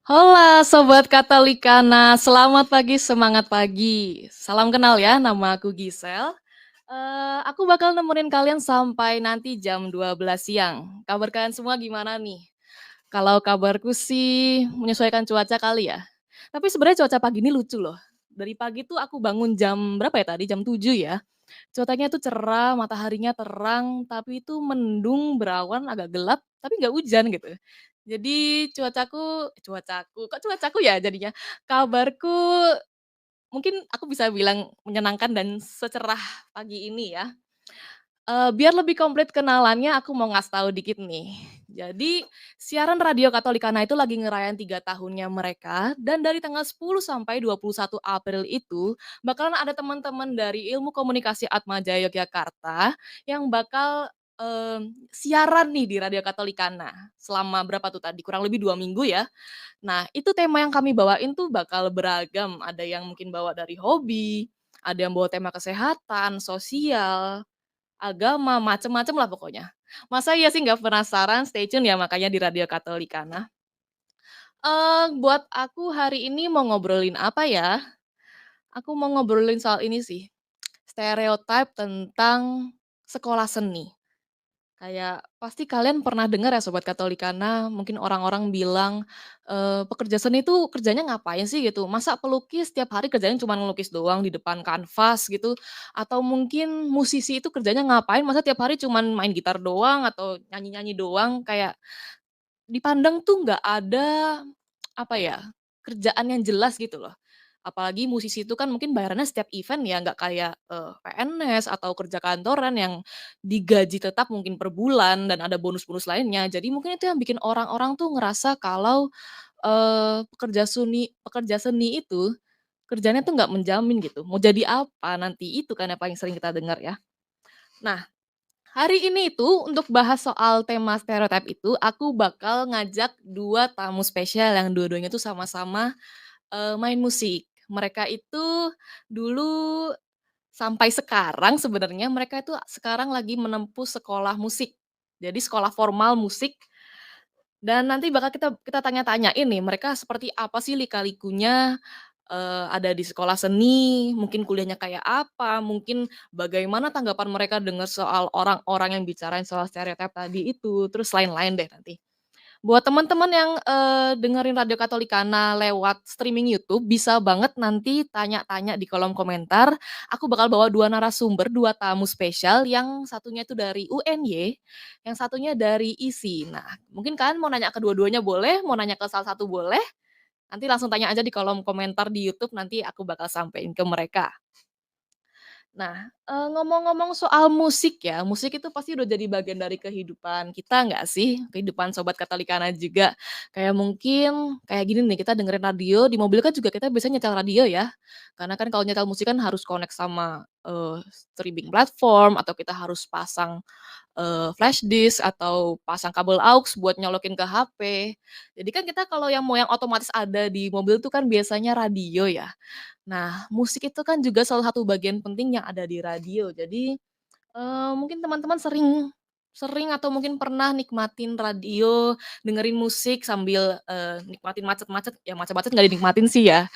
Hola Sobat Katolikana, selamat pagi, semangat pagi. Salam kenal ya, nama aku Gisel. Aku bakal nemenin kalian sampai nanti jam 12 siang. Kabar kalian semua gimana nih? Kalau kabarku sih menyesuaikan cuaca kali ya. Tapi sebenarnya cuaca pagi ini lucu loh. Dari pagi tuh aku bangun jam berapa ya tadi? Jam 7 ya. Cuacanya tuh cerah, mataharinya terang, tapi itu mendung, berawan, agak gelap, tapi nggak hujan gitu. Jadi kok cuacaku ya jadinya, kabarku mungkin aku bisa bilang menyenangkan dan secerah pagi ini ya. Biar lebih komplit kenalannya aku mau ngasih tahu dikit nih. Jadi, siaran Radio Katolikana itu lagi ngerayain 3 tahunnya mereka dan dari tanggal 10 sampai 21 April itu bakalan ada teman-teman dari Ilmu Komunikasi Atmajaya Yogyakarta yang bakal, siaran nih di Radio Katolikana selama berapa tuh tadi, kurang lebih 2 minggu ya. Nah, itu tema yang kami bawain tuh bakal beragam, ada yang mungkin bawa dari hobi, ada yang bawa tema kesehatan, sosial, agama, macem-macem lah pokoknya. Masa iya sih nggak penasaran? Stay tune ya makanya di Radio Katolikana. Buat aku hari ini mau ngobrolin apa ya? Aku mau ngobrolin soal ini sih, stereotype tentang sekolah seni. Kayak pasti kalian pernah dengar ya Sobat Katolikana, mungkin orang-orang bilang, pekerja seni itu kerjanya ngapain sih gitu, masa pelukis tiap hari kerjanya cuma ngelukis doang di depan kanvas gitu, atau mungkin musisi itu kerjanya ngapain, masa tiap hari cuman main gitar doang atau nyanyi-nyanyi doang, kayak dipandang tuh nggak ada, apa ya, kerjaan yang jelas gitu loh. Apalagi musisi itu kan mungkin bayarannya setiap event ya, nggak kayak, PNS atau kerja kantoran yang digaji tetap mungkin per bulan dan ada bonus-bonus lainnya. Jadi mungkin itu yang bikin orang-orang tuh ngerasa kalau, pekerja seni itu kerjanya tuh nggak menjamin gitu, mau jadi apa nanti, itu kan yang paling sering kita dengar ya. Nah, hari ini itu untuk bahas soal tema stereotip itu, aku bakal ngajak 2 tamu spesial yang dua-duanya tuh sama-sama, main musik. Mereka itu dulu sampai sekarang sebenarnya mereka itu sekarang lagi menempuh sekolah musik. Jadi sekolah formal musik dan nanti bakal kita kita tanya-tanyain nih mereka seperti apa sih lika-likunya, ada di sekolah seni, mungkin kuliahnya kayak apa, mungkin bagaimana tanggapan mereka dengar soal orang-orang yang bicarain soal stereotip tadi itu, terus lain-lain deh nanti. Buat teman-teman yang, dengerin Radio Katolikana lewat streaming YouTube, bisa banget nanti tanya-tanya di kolom komentar. Aku bakal bawa 2 narasumber, 2 tamu spesial, yang satunya itu dari UNY, yang satunya dari ISI. Nah, mungkin kalian mau nanya ke dua-duanya boleh, mau nanya ke salah satu boleh, nanti langsung tanya aja di kolom komentar di YouTube, nanti aku bakal sampein ke mereka. Nah, ngomong-ngomong soal musik ya, musik itu pasti udah jadi bagian dari kehidupan kita nggak sih? Kehidupan sobat Katolikana juga. Kayak mungkin kayak gini nih, kita dengerin radio, di mobil kan juga kita biasanya nyetel radio ya. Karena kan kalau nyetel musik kan harus connect sama, streaming platform atau kita harus pasang, flash disk atau pasang kabel aux buat nyolokin ke HP. Jadi kan kita kalau yang otomatis ada di mobil tuh kan biasanya radio ya. Nah, musik itu kan juga salah satu bagian penting yang ada di radio. Jadi, mungkin teman-teman sering sering atau mungkin pernah nikmatin radio, dengerin musik sambil, nikmatin macet-macet, ya macet-macet nggak dinikmatin sih ya,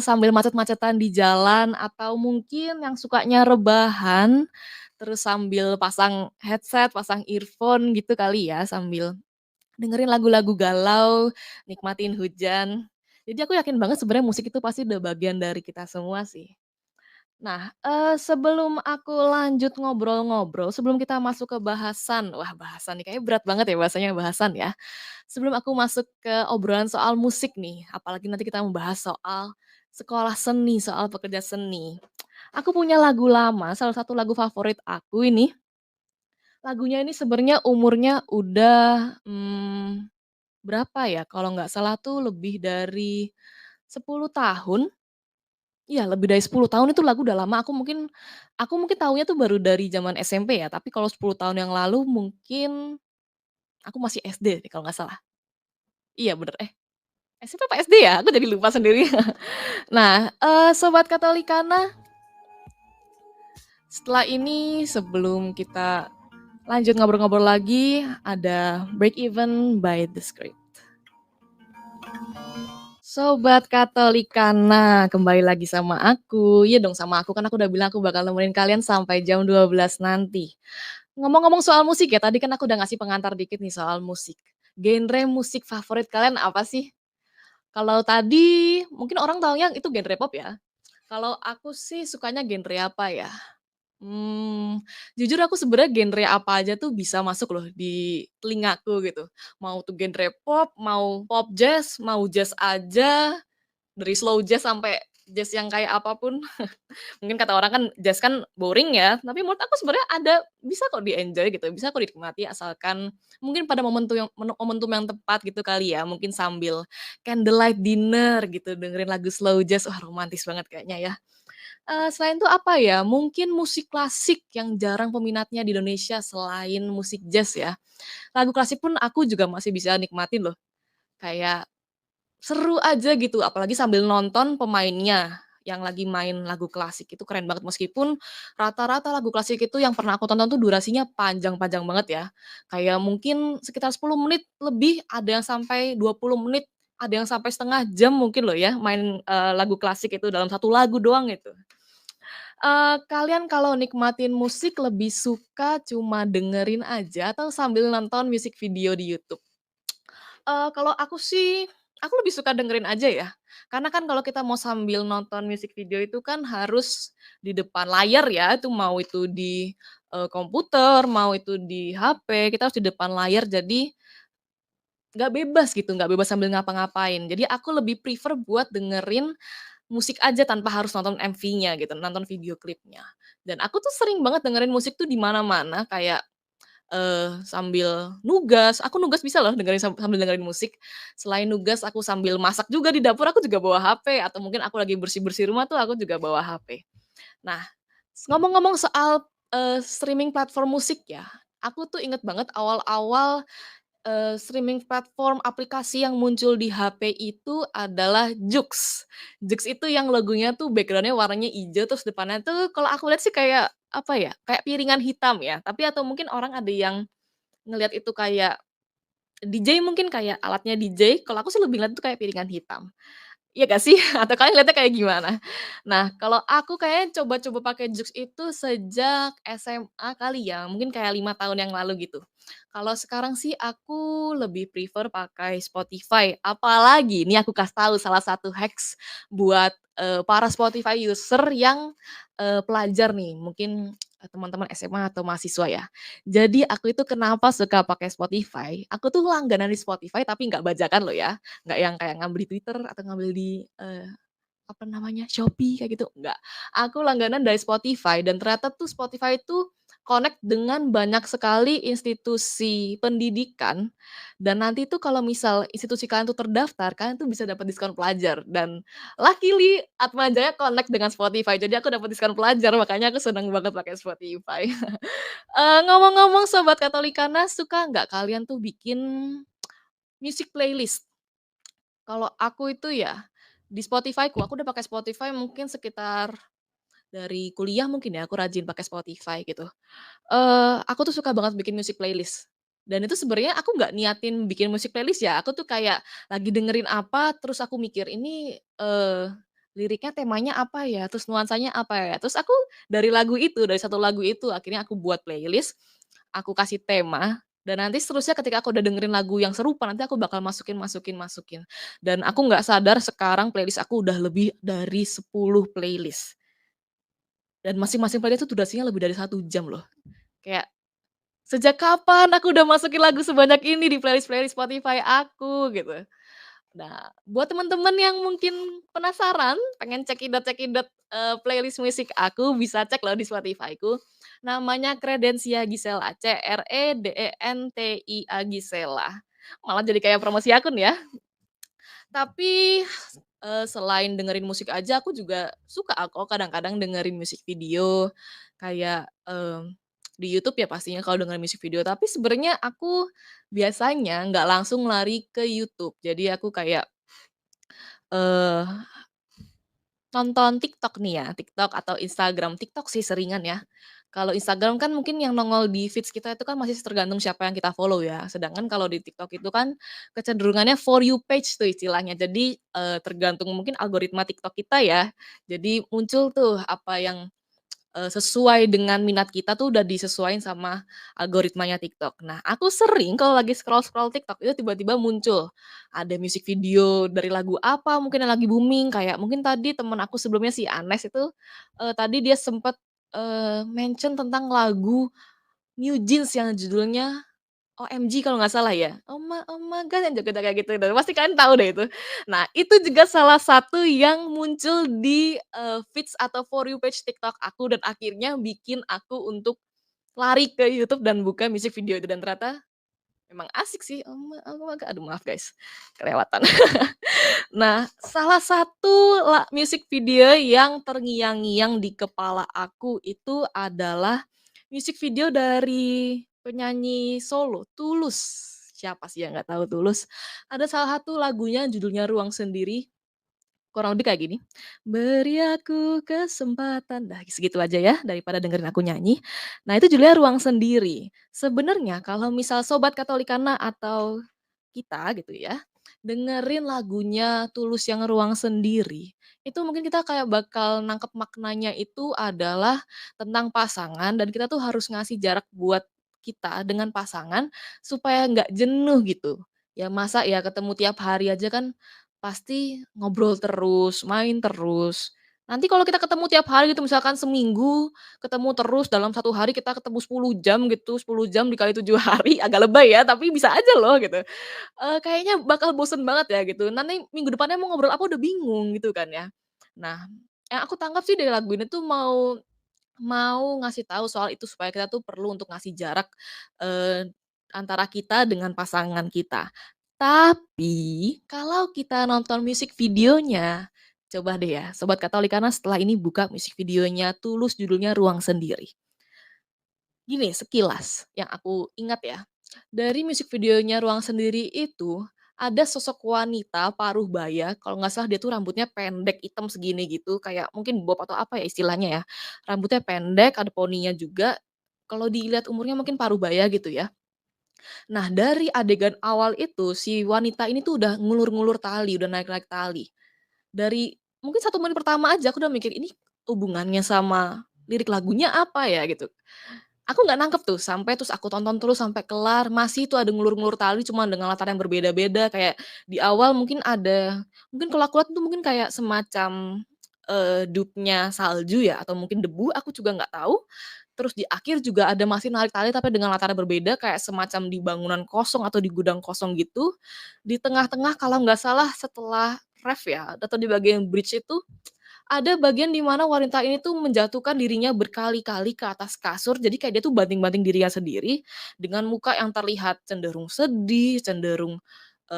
sambil macet-macetan di jalan atau mungkin yang sukanya rebahan, terus sambil pasang headset, pasang earphone gitu kali ya, sambil dengerin lagu-lagu galau, nikmatin hujan. Jadi aku yakin banget sebenarnya musik itu pasti udah bagian dari kita semua sih. Nah, sebelum aku lanjut ngobrol-ngobrol, sebelum kita masuk ke bahasan, wah bahasan nih kayaknya berat banget ya bahasanya bahasan ya. Sebelum aku masuk ke obrolan soal musik nih, apalagi nanti kita membahas soal sekolah seni, soal pekerja seni. Aku punya lagu lama, salah satu lagu favorit aku ini, lagunya ini sebenarnya umurnya udah, berapa ya, kalau nggak salah tuh lebih dari 10 tahun, iya lebih dari 10 tahun itu lagu udah lama, aku mungkin tahunya tuh baru dari zaman SMP ya, tapi kalau 10 tahun yang lalu mungkin aku masih SD deh kalau nggak salah. Iya bener, SMP apa SD ya? Aku jadi lupa sendiri. Nah, sobat Katolikana, setelah ini sebelum kita lanjut ngobrol-ngobrol lagi, ada Break Even by The Script. Sobat Katolikana, kembali lagi sama aku. Iya dong sama aku, kan aku udah bilang aku bakal nemenin kalian sampai jam 12 nanti. Ngomong-ngomong soal musik ya, tadi kan aku udah ngasih pengantar dikit nih soal musik. Genre musik favorit kalian apa sih? Kalau tadi mungkin orang taunya itu genre pop ya. Kalau aku sih sukanya genre apa ya? Mmm, jujur aku sebenarnya genre apa aja tuh bisa masuk loh di telingaku gitu. Mau tuh genre pop, mau pop jazz, mau jazz aja, dari slow jazz sampai jazz yang kayak apapun. Mungkin kata orang kan jazz kan boring ya, tapi menurut aku sebenarnya ada bisa kok di-enjoy gitu, bisa kok dinikmati asalkan mungkin pada momentum yang tepat gitu kali ya, mungkin sambil candlelight dinner gitu, dengerin lagu slow jazz, wah romantis banget kayaknya ya. Selain itu apa ya, mungkin musik klasik yang jarang peminatnya di Indonesia selain musik jazz ya. Lagu klasik pun aku juga masih bisa nikmatin loh, kayak seru aja gitu, apalagi sambil nonton pemainnya yang lagi main lagu klasik, itu keren banget. Meskipun rata-rata lagu klasik itu yang pernah aku tonton tuh durasinya panjang-panjang banget ya, kayak mungkin sekitar 10 menit lebih, ada yang sampai 20 menit, ada yang sampai setengah jam mungkin loh ya main, lagu klasik itu dalam satu lagu doang itu. Kalian kalau nikmatin musik lebih suka cuma dengerin aja atau sambil nonton musik video di YouTube? Kalau aku sih, aku lebih suka dengerin aja ya. Karena kan kalau kita mau sambil nonton musik video itu kan harus di depan layar ya, itu mau itu di, komputer, mau itu di HP, kita harus di depan layar jadi nggak bebas gitu, nggak bebas sambil ngapa-ngapain. Jadi aku lebih prefer buat dengerin musik aja tanpa harus nonton MV-nya gitu, nonton video klipnya. Dan aku tuh sering banget dengerin musik tuh di mana-mana kayak sambil nugas, aku nugas bisa loh dengerin sambil dengerin musik. Selain nugas aku sambil masak juga di dapur, aku juga bawa HP atau mungkin aku lagi bersih-bersih rumah tuh aku juga bawa HP. Nah, ngomong-ngomong soal, streaming platform musik ya, aku tuh inget banget awal-awal, streaming platform aplikasi yang muncul di HP itu adalah Joox. Joox itu yang logonya tuh background-nya warnanya ijo, terus depannya tuh kalau aku lihat sih kayak, apa ya, kayak piringan hitam ya, tapi atau mungkin orang ada yang ngelihat itu kayak DJ mungkin kayak alatnya DJ, kalau aku sih lebih ngeliat itu kayak piringan hitam. Iya gak sih? Atau kalian ngeliatnya kayak gimana? Nah, kalau aku kayaknya coba-coba pakai Joox itu sejak SMA kali ya, mungkin kayak 5 tahun yang lalu gitu. Kalau sekarang sih aku lebih prefer pakai Spotify, apalagi ini aku kasih tahu salah satu hacks buat, para Spotify user yang, pelajar nih, mungkin, teman-teman SMA atau mahasiswa ya. Jadi aku itu kenapa suka pakai Spotify, aku tuh langganan di Spotify tapi nggak bajakan loh ya. Nggak yang kayak ngambil di Twitter atau ngambil di, apa namanya, Shopee kayak gitu, enggak. Aku langganan dari Spotify dan ternyata tuh Spotify itu connect dengan banyak sekali institusi pendidikan dan nanti tuh kalau misal institusi kalian tuh terdaftar, kalian tuh bisa dapat diskon pelajar dan luckily Atmajaya connect dengan Spotify, jadi aku dapat diskon pelajar, makanya aku seneng banget pakai Spotify. Ngomong-ngomong Sobat Katolikana, suka nggak kalian tuh bikin music playlist? Kalau aku itu ya, di Spotify-ku, aku udah pakai Spotify mungkin sekitar dari kuliah mungkin ya, aku rajin pakai Spotify gitu. Aku tuh suka banget bikin music playlist. Dan itu sebenarnya aku nggak niatin bikin music playlist ya, aku tuh kayak lagi dengerin apa, terus aku mikir ini, liriknya temanya apa ya, terus nuansanya apa ya, terus aku dari lagu itu, dari satu lagu itu akhirnya aku buat playlist, aku kasih tema, dan nanti seterusnya ketika aku udah dengerin lagu yang serupa, nanti aku bakal masukin masukin masukin. Dan aku nggak sadar sekarang playlist aku udah lebih dari 10 playlist. Dan masing-masing playlist itu durasinya lebih dari 1 jam loh. Kayak, "Sejak kapan aku udah masukin lagu sebanyak ini di playlist-playlist Spotify aku?" Gitu. Nah, buat teman-teman yang mungkin penasaran, pengen cekidot-cekidot, playlist musik aku, bisa cek loh di Spotify-ku. Namanya Credentia Gisela, Credentia Gisela. Malah jadi kayak promosi akun ya. Tapi, selain dengerin musik aja, aku juga suka kok kadang-kadang dengerin musik video, kayak, di YouTube ya pastinya kalau dengerin musik video, tapi sebenarnya aku biasanya nggak langsung lari ke YouTube. Jadi aku kayak, eee, nonton TikTok nih ya, TikTok atau Instagram, TikTok sih seringan ya. Kalau Instagram kan mungkin yang nongol di feeds kita itu kan masih tergantung siapa yang kita follow ya, sedangkan kalau di TikTok itu kan kecenderungannya for you page tuh istilahnya. Jadi, tergantung mungkin algoritma TikTok kita ya, jadi muncul tuh apa yang sesuai dengan minat kita tuh udah disesuaiin sama algoritmanya TikTok. Nah, aku sering kalau lagi scroll-scroll TikTok itu tiba-tiba muncul, ada music video dari lagu apa mungkin yang lagi booming, kayak mungkin tadi temen aku sebelumnya si Anes itu, tadi dia sempet, mention tentang lagu New Jeans yang judulnya OMG kalau nggak salah ya, Oh my God yang jogetnya kayak gitu itu, pasti kalian tahu deh itu. Nah, itu juga salah satu yang muncul di, feeds atau for you page TikTok aku dan akhirnya bikin aku untuk lari ke YouTube dan buka music video itu dan ternyata memang asik sih, Oh my God, aduh maaf guys, kelewatan. Nah, salah satu music video yang terngiang-ngiang di kepala aku itu adalah music video dari penyanyi solo, Tulus. Siapa sih yang nggak tahu Tulus? Ada salah satu lagunya judulnya Ruang Sendiri, kurang lebih kayak gini, "Beri aku kesempatan." Dah segitu aja ya, daripada dengerin aku nyanyi. Nah, itu judulnya Ruang Sendiri. Sebenarnya kalau misal sobat Katolikana atau kita gitu ya, dengerin lagunya Tulus yang Ruang Sendiri, itu mungkin kita kayak bakal nangkep maknanya itu adalah tentang pasangan dan kita tuh harus ngasih jarak buat kita dengan pasangan supaya nggak jenuh gitu. Ya masa ya ketemu tiap hari aja kan pasti ngobrol terus, main terus. Nanti kalau kita ketemu tiap hari gitu misalkan seminggu ketemu terus dalam satu hari kita ketemu 10 jam gitu, 10 jam dikali 7 hari agak lebay ya, tapi bisa aja loh gitu. Kayaknya bakal bosen banget ya gitu, nanti minggu depannya mau ngobrol apa udah bingung gitu kan ya. Nah, yang aku tangkap sih dari lagu ini tuh mau mau ngasih tahu soal itu supaya kita tuh perlu untuk ngasih jarak, eee, antara kita dengan pasangan kita. Tapi, kalau kita nonton musik videonya, coba deh ya sobat Katolikana setelah ini buka musik videonya Tulus judulnya Ruang Sendiri. Gini sekilas yang aku ingat ya, dari musik videonya Ruang Sendiri itu, ada sosok wanita paruh baya, kalau nggak salah dia tuh rambutnya pendek hitam segini gitu, kayak mungkin bob atau apa ya istilahnya ya. Rambutnya pendek, ada poninya juga, kalau dilihat umurnya mungkin paruh baya gitu ya. Nah dari adegan awal itu, si wanita ini tuh udah ngulur-ngulur tali, udah naik-naik tali. Dari mungkin 1 menit pertama aja aku udah mikir, "Ini hubungannya sama lirik lagunya apa ya?" Gitu. Aku nggak nangkep tuh, sampai terus aku tonton terus sampai kelar, masih tuh ada ngulur-ngulur tali cuman dengan latar yang berbeda-beda, kayak di awal mungkin ada mungkin kalau aku lihat itu mungkin kayak semacam, dupnya salju ya atau mungkin debu, aku juga nggak tahu. Terus di akhir juga ada masih narik tali tapi dengan latar yang berbeda kayak semacam di bangunan kosong atau di gudang kosong gitu. Di tengah-tengah kalau nggak salah setelah ref ya atau di bagian bridge itu ada bagian di mana wanita ini tuh menjatuhkan dirinya berkali-kali ke atas kasur, jadi kayak dia tuh banting-banting dirinya sendiri, dengan muka yang terlihat cenderung sedih, cenderung,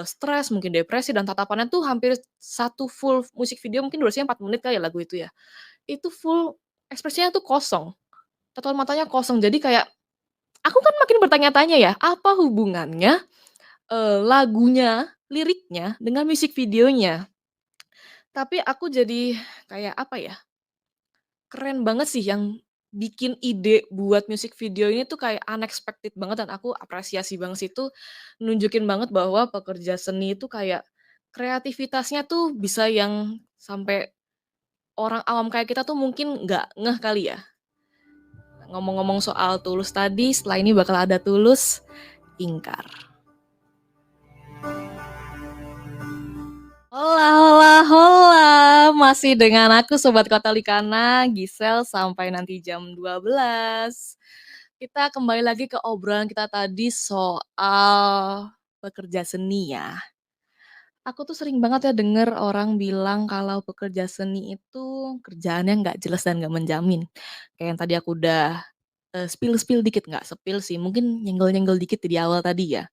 stres, mungkin depresi, dan tatapannya tuh hampir satu full musik video mungkin durasinya 4 menit kali ya lagu itu ya. Itu full ekspresinya tuh kosong, tatapan matanya kosong. Jadi kayak, aku kan makin bertanya-tanya ya, apa hubungannya, lagunya, liriknya dengan musik videonya? Tapi aku jadi kayak apa ya, keren banget sih yang bikin ide buat music video ini tuh kayak unexpected banget dan aku apresiasi banget sih itu, nunjukin banget bahwa pekerja seni itu kayak kreativitasnya tuh bisa yang sampai orang awam kayak kita tuh mungkin nggak ngeh kali ya. Ngomong-ngomong soal Tulus tadi, setelah ini bakal ada Tulus, Ingkar. Hola hola hola, masih dengan aku Sobat Katolikana, Gisel sampai nanti jam 12. Kita kembali lagi ke obrolan kita tadi soal pekerja seni ya. Aku tuh sering banget ya denger orang bilang kalau pekerja seni itu kerjaannya nggak jelas dan nggak menjamin. Kayak yang tadi aku udah, spill-spill dikit, nggak spill sih, mungkin nyenggol-nyenggol dikit di awal tadi ya.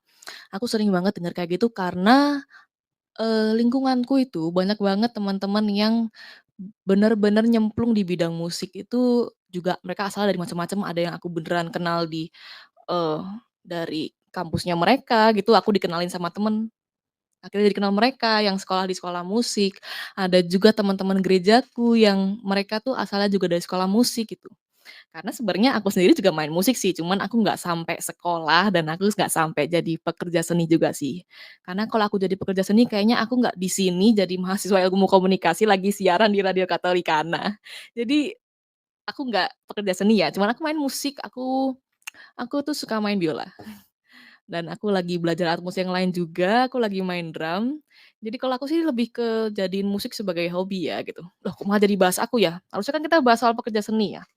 Aku sering banget denger kayak gitu karena lingkunganku itu banyak banget teman-teman yang bener-bener nyemplung di bidang musik itu juga mereka asalnya dari macam-macam, ada yang aku beneran kenal eee, dari kampusnya mereka gitu, aku dikenalin sama temen, akhirnya jadi kenal mereka yang sekolah di sekolah musik. Ada juga teman-teman gerejaku yang mereka tuh asalnya juga dari sekolah musik gitu. Karena sebenarnya aku sendiri juga main musik sih, cuman aku nggak sampai sekolah dan aku nggak sampai jadi pekerja seni juga sih. Karena kalau aku jadi pekerja seni kayaknya aku nggak di sini jadi mahasiswa ilmu komunikasi lagi siaran di Radio Katolikana. Jadi aku nggak pekerja seni ya, cuman aku main musik, aku tuh suka main biola. Dan aku lagi belajar alat musik yang lain juga, aku lagi main drum. Jadi kalau aku sih lebih ke jadiin musik sebagai hobi ya gitu. Loh kok malah jadi bahas aku ya? Harusnya kan kita bahas soal pekerja seni ya.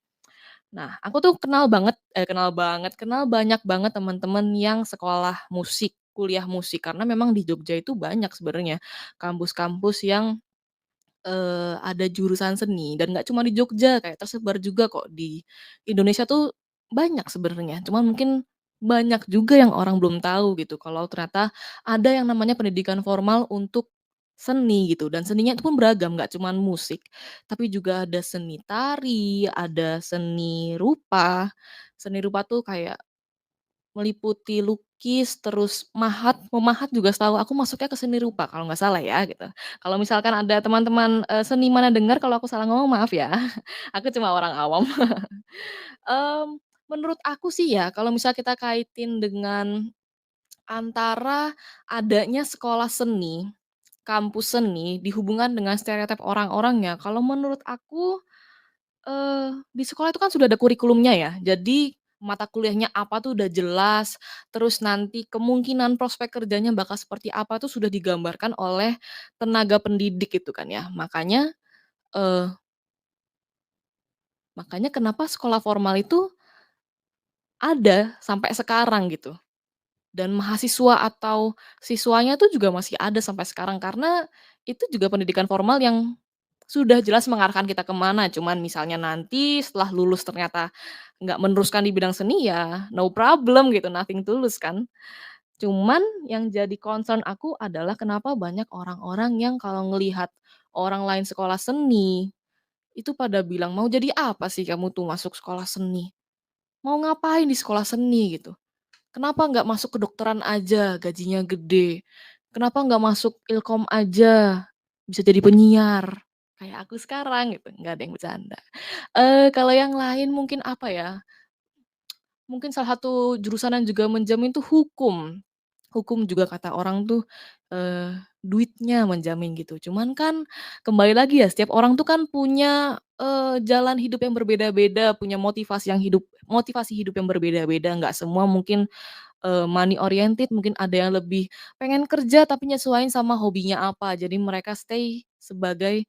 Nah, aku tuh kenal banyak banget teman-teman yang sekolah musik, kuliah musik, karena memang di Jogja itu banyak sebenarnya kampus-kampus yang, ada jurusan seni dan nggak cuma di Jogja, kayak tersebar juga kok di Indonesia tuh banyak sebenarnya, cuman mungkin banyak juga yang orang belum tahu gitu kalau ternyata ada yang namanya pendidikan formal untuk seni gitu dan seninya itu pun beragam, nggak cuman musik, tapi juga ada seni tari, ada seni rupa. Seni rupa tuh kayak meliputi lukis, terus memahat juga setahu aku masuknya ke seni rupa kalau nggak salah ya gitu. Kalau misalkan ada teman-teman, seniman yang dengar kalau aku salah ngomong maaf ya, aku cuma orang awam. Menurut aku sih ya kalau misal kita kaitin dengan antara adanya sekolah seni, kampus seni dihubungkan dengan stereotip orang-orangnya, kalau menurut aku di sekolah itu kan sudah ada kurikulumnya ya, jadi mata kuliahnya apa tuh udah jelas, terus nanti kemungkinan prospek kerjanya bakal seperti apa tuh sudah digambarkan oleh tenaga pendidik gitu kan ya. Eee, makanya kenapa sekolah formal itu ada sampai sekarang gitu, dan mahasiswa atau siswanya tuh juga masih ada sampai sekarang, karena itu juga pendidikan formal yang sudah jelas mengarahkan kita ke mana, cuman misalnya nanti setelah lulus ternyata nggak meneruskan di bidang seni ya no problem gitu, nothing tulus kan. Cuman yang jadi concern aku adalah kenapa banyak orang-orang yang kalau ngelihat orang lain sekolah seni, itu pada bilang, "Mau jadi apa sih kamu tuh masuk sekolah seni? Mau ngapain di sekolah seni?" Gitu. "Kenapa nggak masuk kedokteran aja, gajinya gede? Kenapa nggak masuk Ilkom aja, bisa jadi penyiar?" Kayak aku sekarang gitu, nggak ada yang bercanda. Kalau yang lain mungkin apa ya, mungkin salah satu jurusan yang juga menjamin tuh hukum. Hukum juga kata orang tuh, duitnya menjamin gitu. Cuman kan kembali lagi ya, setiap orang tuh kan punya, jalan hidup yang berbeda-beda, punya motivasi hidup yang berbeda-beda, nggak semua mungkin money oriented, mungkin ada yang lebih pengen kerja tapi nyesuaiin sama hobinya apa, jadi mereka stay sebagai,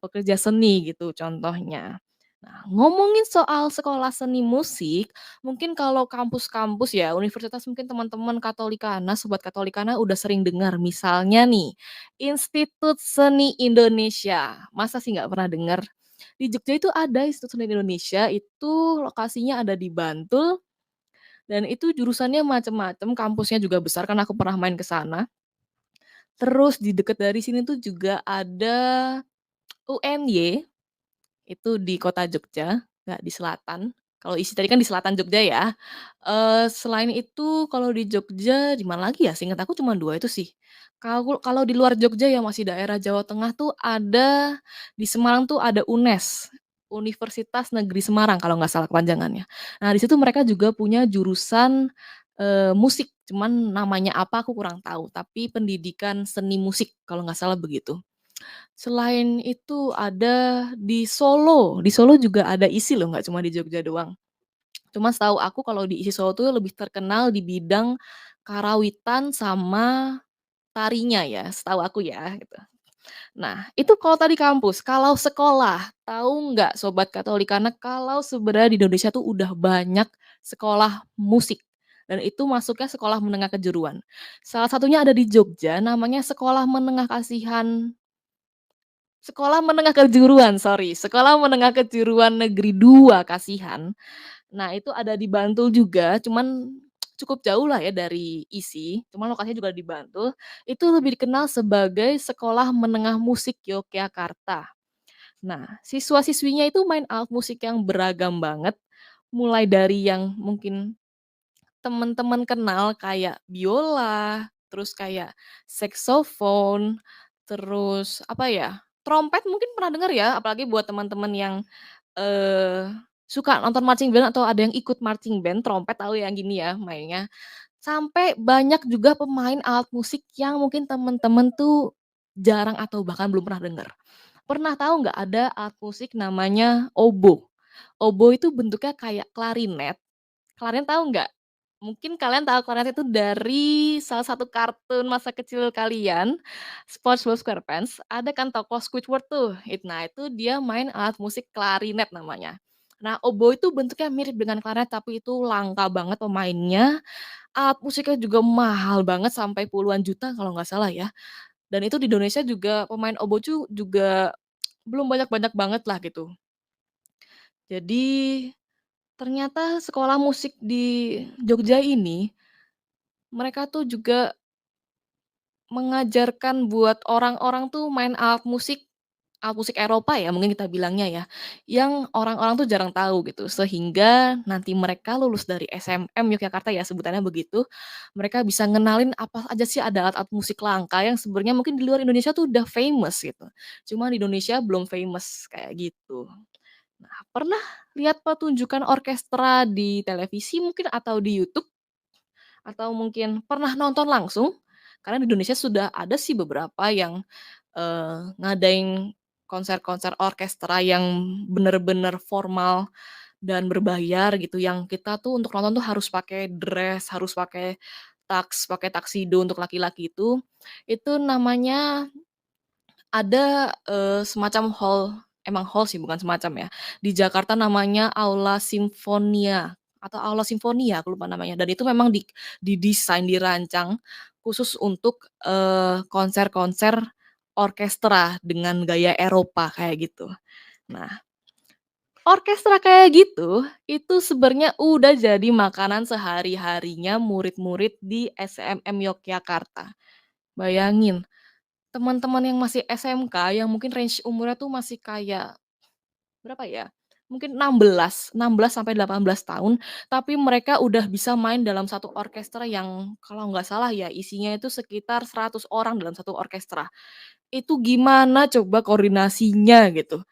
pekerja seni gitu contohnya. Nah, ngomongin soal sekolah seni musik, mungkin kalau kampus-kampus ya, universitas mungkin teman-teman Katolikana, sobat Katolikana udah sering dengar, misalnya nih, Institut Seni Indonesia, masa sih nggak pernah dengar? Di Jogja itu ada Institut Seni Indonesia, itu lokasinya ada di Bantul dan itu jurusannya macem-macem, kampusnya juga besar karena aku pernah main ke sana. Terus di deket dari sini tuh juga ada UNY, itu di kota Jogja, nggak di selatan. Kalau isi tadi kan di selatan Jogja ya. Selain itu kalau di Jogja di mana lagi ya, seinget aku cuma 2 itu sih. Kalau kalau di luar Jogja yang masih daerah Jawa Tengah tuh ada di Semarang tuh ada UNES, Universitas Negeri Semarang kalau nggak salah kepanjangannya. Nah di situ mereka juga punya jurusan, musik, cuman namanya apa aku kurang tahu, tapi pendidikan seni musik kalau nggak salah begitu. Selain itu ada di Solo juga ada ISI loh, nggak cuma di Jogja doang. Cuma setahu aku kalau di ISI Solo tuh lebih terkenal di bidang karawitan sama tarinya ya, setahu aku ya, gitu. Nah, itu kalau tadi kampus, kalau sekolah, tahu nggak Sobat Katolikana kalau sebenarnya di Indonesia tuh udah banyak sekolah musik, dan itu masuknya sekolah menengah kejuruan. Salah satunya ada di Jogja namanya Sekolah Menengah Kejuruan, sorry, Sekolah Menengah Kejuruan Negeri 2 Kasihan. Nah, itu ada di Bantul juga, cuman cukup jauh lah ya dari ISI, cuman lokasinya juga di Bantul. Itu lebih dikenal sebagai Sekolah Menengah Musik Yogyakarta. Nah, siswa-siswinya itu main alat musik yang beragam banget, mulai dari yang mungkin temen-temen kenal kayak biola, terus kayak saksofon, terus apa ya, trompet mungkin pernah denger ya, apalagi buat teman-teman yang, eee suka nonton marching band atau ada yang ikut marching band, trompet tahu yang gini ya mainnya, sampai banyak juga pemain alat musik yang mungkin temen-temen tuh jarang atau bahkan belum pernah denger. Pernah tahu nggak ada alat musik namanya oboe? Oboe itu bentuknya kayak klarinet. Klarinet tahu nggak? Mungkin kalian tahu klarinet itu dari salah satu kartun masa kecil kalian, SpongeBob SquarePants, ada kan tokoh Squidward tuh, nah itu dia main alat musik klarinet namanya. Nah, oboe itu bentuknya mirip dengan klarinet, tapi itu langka banget pemainnya, alat musiknya juga mahal banget sampai puluhan juta kalau nggak salah ya, dan itu di Indonesia juga pemain oboe juga belum banyak-banyak banget lah gitu. Jadi ternyata sekolah musik di Jogja ini, mereka tuh juga mengajarkan buat orang-orang tuh main alat musik Eropa ya mungkin kita bilangnya ya, yang orang-orang tuh jarang tahu gitu. Sehingga nanti mereka lulus dari SMM Yogyakarta ya sebutannya begitu, mereka bisa ngenalin apa aja sih ada alat-alat musik langka yang sebenarnya mungkin di luar Indonesia tuh udah famous gitu. Cuma di Indonesia belum famous kayak gitu. Nah, pernah lihat pertunjukan orkestra di televisi mungkin atau di YouTube? Atau mungkin pernah nonton langsung? Karena di Indonesia sudah ada sih beberapa yang, ngadain konser-konser orkestra yang bener-bener formal dan berbayar gitu, yang kita tuh untuk nonton tuh harus pakai dress, harus pakai tuxedo untuk laki-laki itu namanya ada, semacam hall, emang hall sih bukan semacam ya, di Jakarta namanya Aula Simfonia atau Aula Simfonia aku lupa namanya dan itu memang didesain, dirancang khusus untuk, konser-konser orkestra dengan gaya Eropa kayak gitu. Nah, orkestra kayak gitu, itu sebenarnya udah jadi makanan sehari-harinya murid-murid di SMM Yogyakarta. Bayangin, teman-teman yang masih SMK yang mungkin range umurnya tuh masih kayak, berapa ya, mungkin 16 sampai 18 tahun, tapi mereka udah bisa main dalam satu orkestra yang kalau nggak salah ya isinya itu sekitar 100 orang dalam satu orkestra. Itu gimana coba koordinasinya gitu.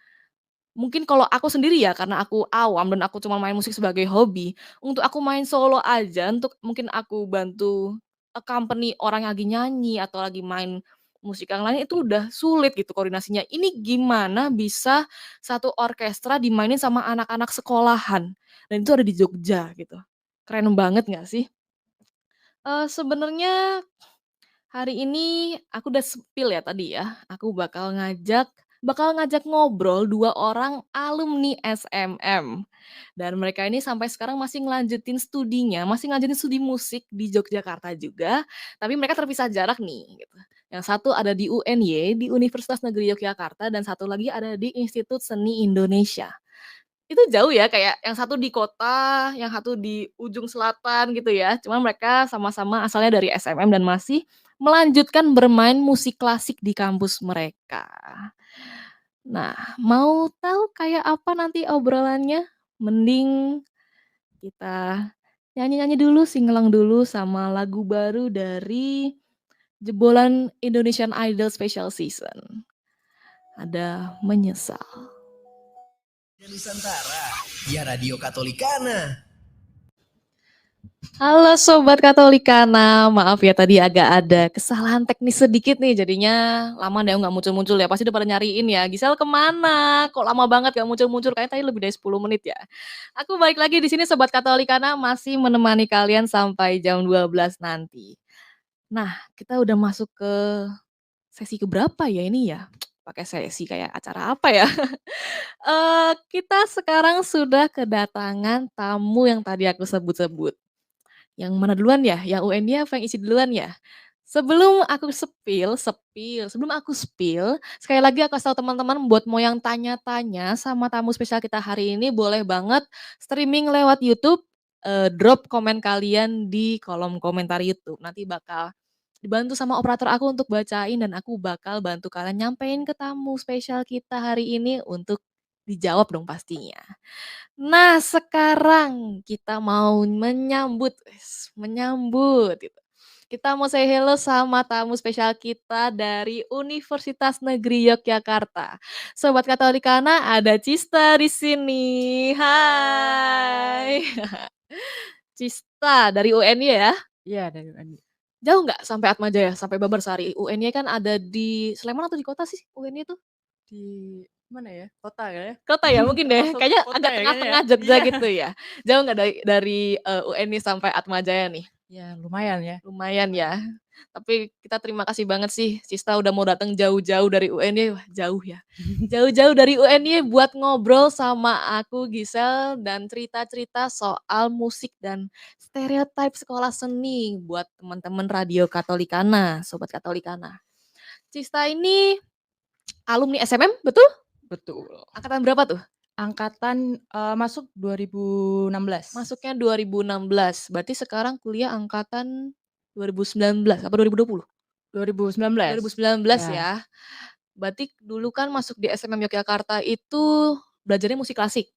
Mungkin kalau aku sendiri ya, karena aku awam dan aku cuma main musik sebagai hobi, untuk aku main solo aja, untuk mungkin aku bantu accompany orang yang lagi nyanyi atau lagi main musik yang lain, itu udah sulit gitu koordinasinya. Ini gimana bisa satu orkestra dimainin sama anak-anak sekolahan, dan itu ada di Jogja gitu. Keren banget nggak sih? Sebenarnya hari ini aku udah spill ya tadi ya, aku bakal ngajak ngobrol 2 orang alumni SMM. Dan mereka ini sampai sekarang masih ngelanjutin studinya, masih ngelanjutin studi musik di Yogyakarta juga, tapi mereka terpisah jarak nih gitu. Yang satu ada di UNY, di Universitas Negeri Yogyakarta, dan satu lagi ada di Institut Seni Indonesia. Itu jauh ya, kayak yang satu di kota, yang satu di ujung selatan gitu ya. Cuman mereka sama-sama asalnya dari SMM dan masih melanjutkan bermain musik klasik di kampus mereka. Nah, mau tahu kayak apa nanti obrolannya? Mending kita nyanyi-nyanyi dulu, singelang dulu sama lagu baru dari jebolan Indonesian Idol Special Season. Ada Menyesal. Nusantara, ya Radio Katolikana. Halo Sobat Katolikana, maaf ya tadi agak ada kesalahan teknis sedikit nih, jadinya lama deh nggak muncul-muncul ya, pasti udah pada nyariin ya, Gisel kemana? Kok lama banget gak muncul-muncul, kayaknya tadi lebih dari 10 menit ya. Aku balik lagi di sini Sobat Katolikana, masih menemani kalian sampai jam 12 nanti. Nah, kita udah masuk ke sesi keberapa ya ini ya? Pakai sesi kayak acara apa ya? Kita sekarang sudah kedatangan tamu yang tadi aku sebut-sebut. Yang mana duluan ya? Yang UN-nya apa yang isi duluan ya? Sebelum aku sebelum aku spill, sekali lagi aku kasih tahu teman-teman buat mau yang tanya-tanya sama tamu spesial kita hari ini boleh banget streaming lewat YouTube, drop komen kalian di kolom komentar YouTube. Nanti bakal dibantu sama operator aku untuk bacain dan aku bakal bantu kalian nyampein ke tamu spesial kita hari ini untuk dijawab dong pastinya. Nah, sekarang kita mau menyambut gitu. kita mau say hello sama tamu spesial kita dari Universitas Negeri Yogyakarta. Sobat Katolikana, ada Cista di sini. Hai. Hai. Cista dari UNY ya? Iya dari UNY. Jauh nggak sampai Atmajaya, sampai Babarsari? UNY kan ada di Sleman atau di kota sih UNY itu? Di mana ya? Kota ya? Kota ya mungkin deh, Termasuk kayaknya kota agak ya tengah-tengah kayaknya. Jogja Iya. gitu ya? Jauh nggak dari UNY sampai Atmajaya nih? Ya lumayan ya. Lumayan ya. Tapi kita terima kasih banget sih Cista udah mau datang jauh-jauh dari UNY, wah jauh ya. Jauh-jauh dari UNY buat ngobrol sama aku Gisel dan cerita-cerita soal musik dan stereotype sekolah seni buat teman-teman Radio Katolikana, Sobat Katolikana. Cista ini alumni SMM, betul? Betul. Angkatan berapa tuh? Angkatan masuk 2016. Masuknya 2016, berarti sekarang kuliah angkatan 2019 apa 2020? 2019. 2019 Ya. ya. Berarti dulu kan masuk di SMM Yogyakarta itu belajarnya musik klasik?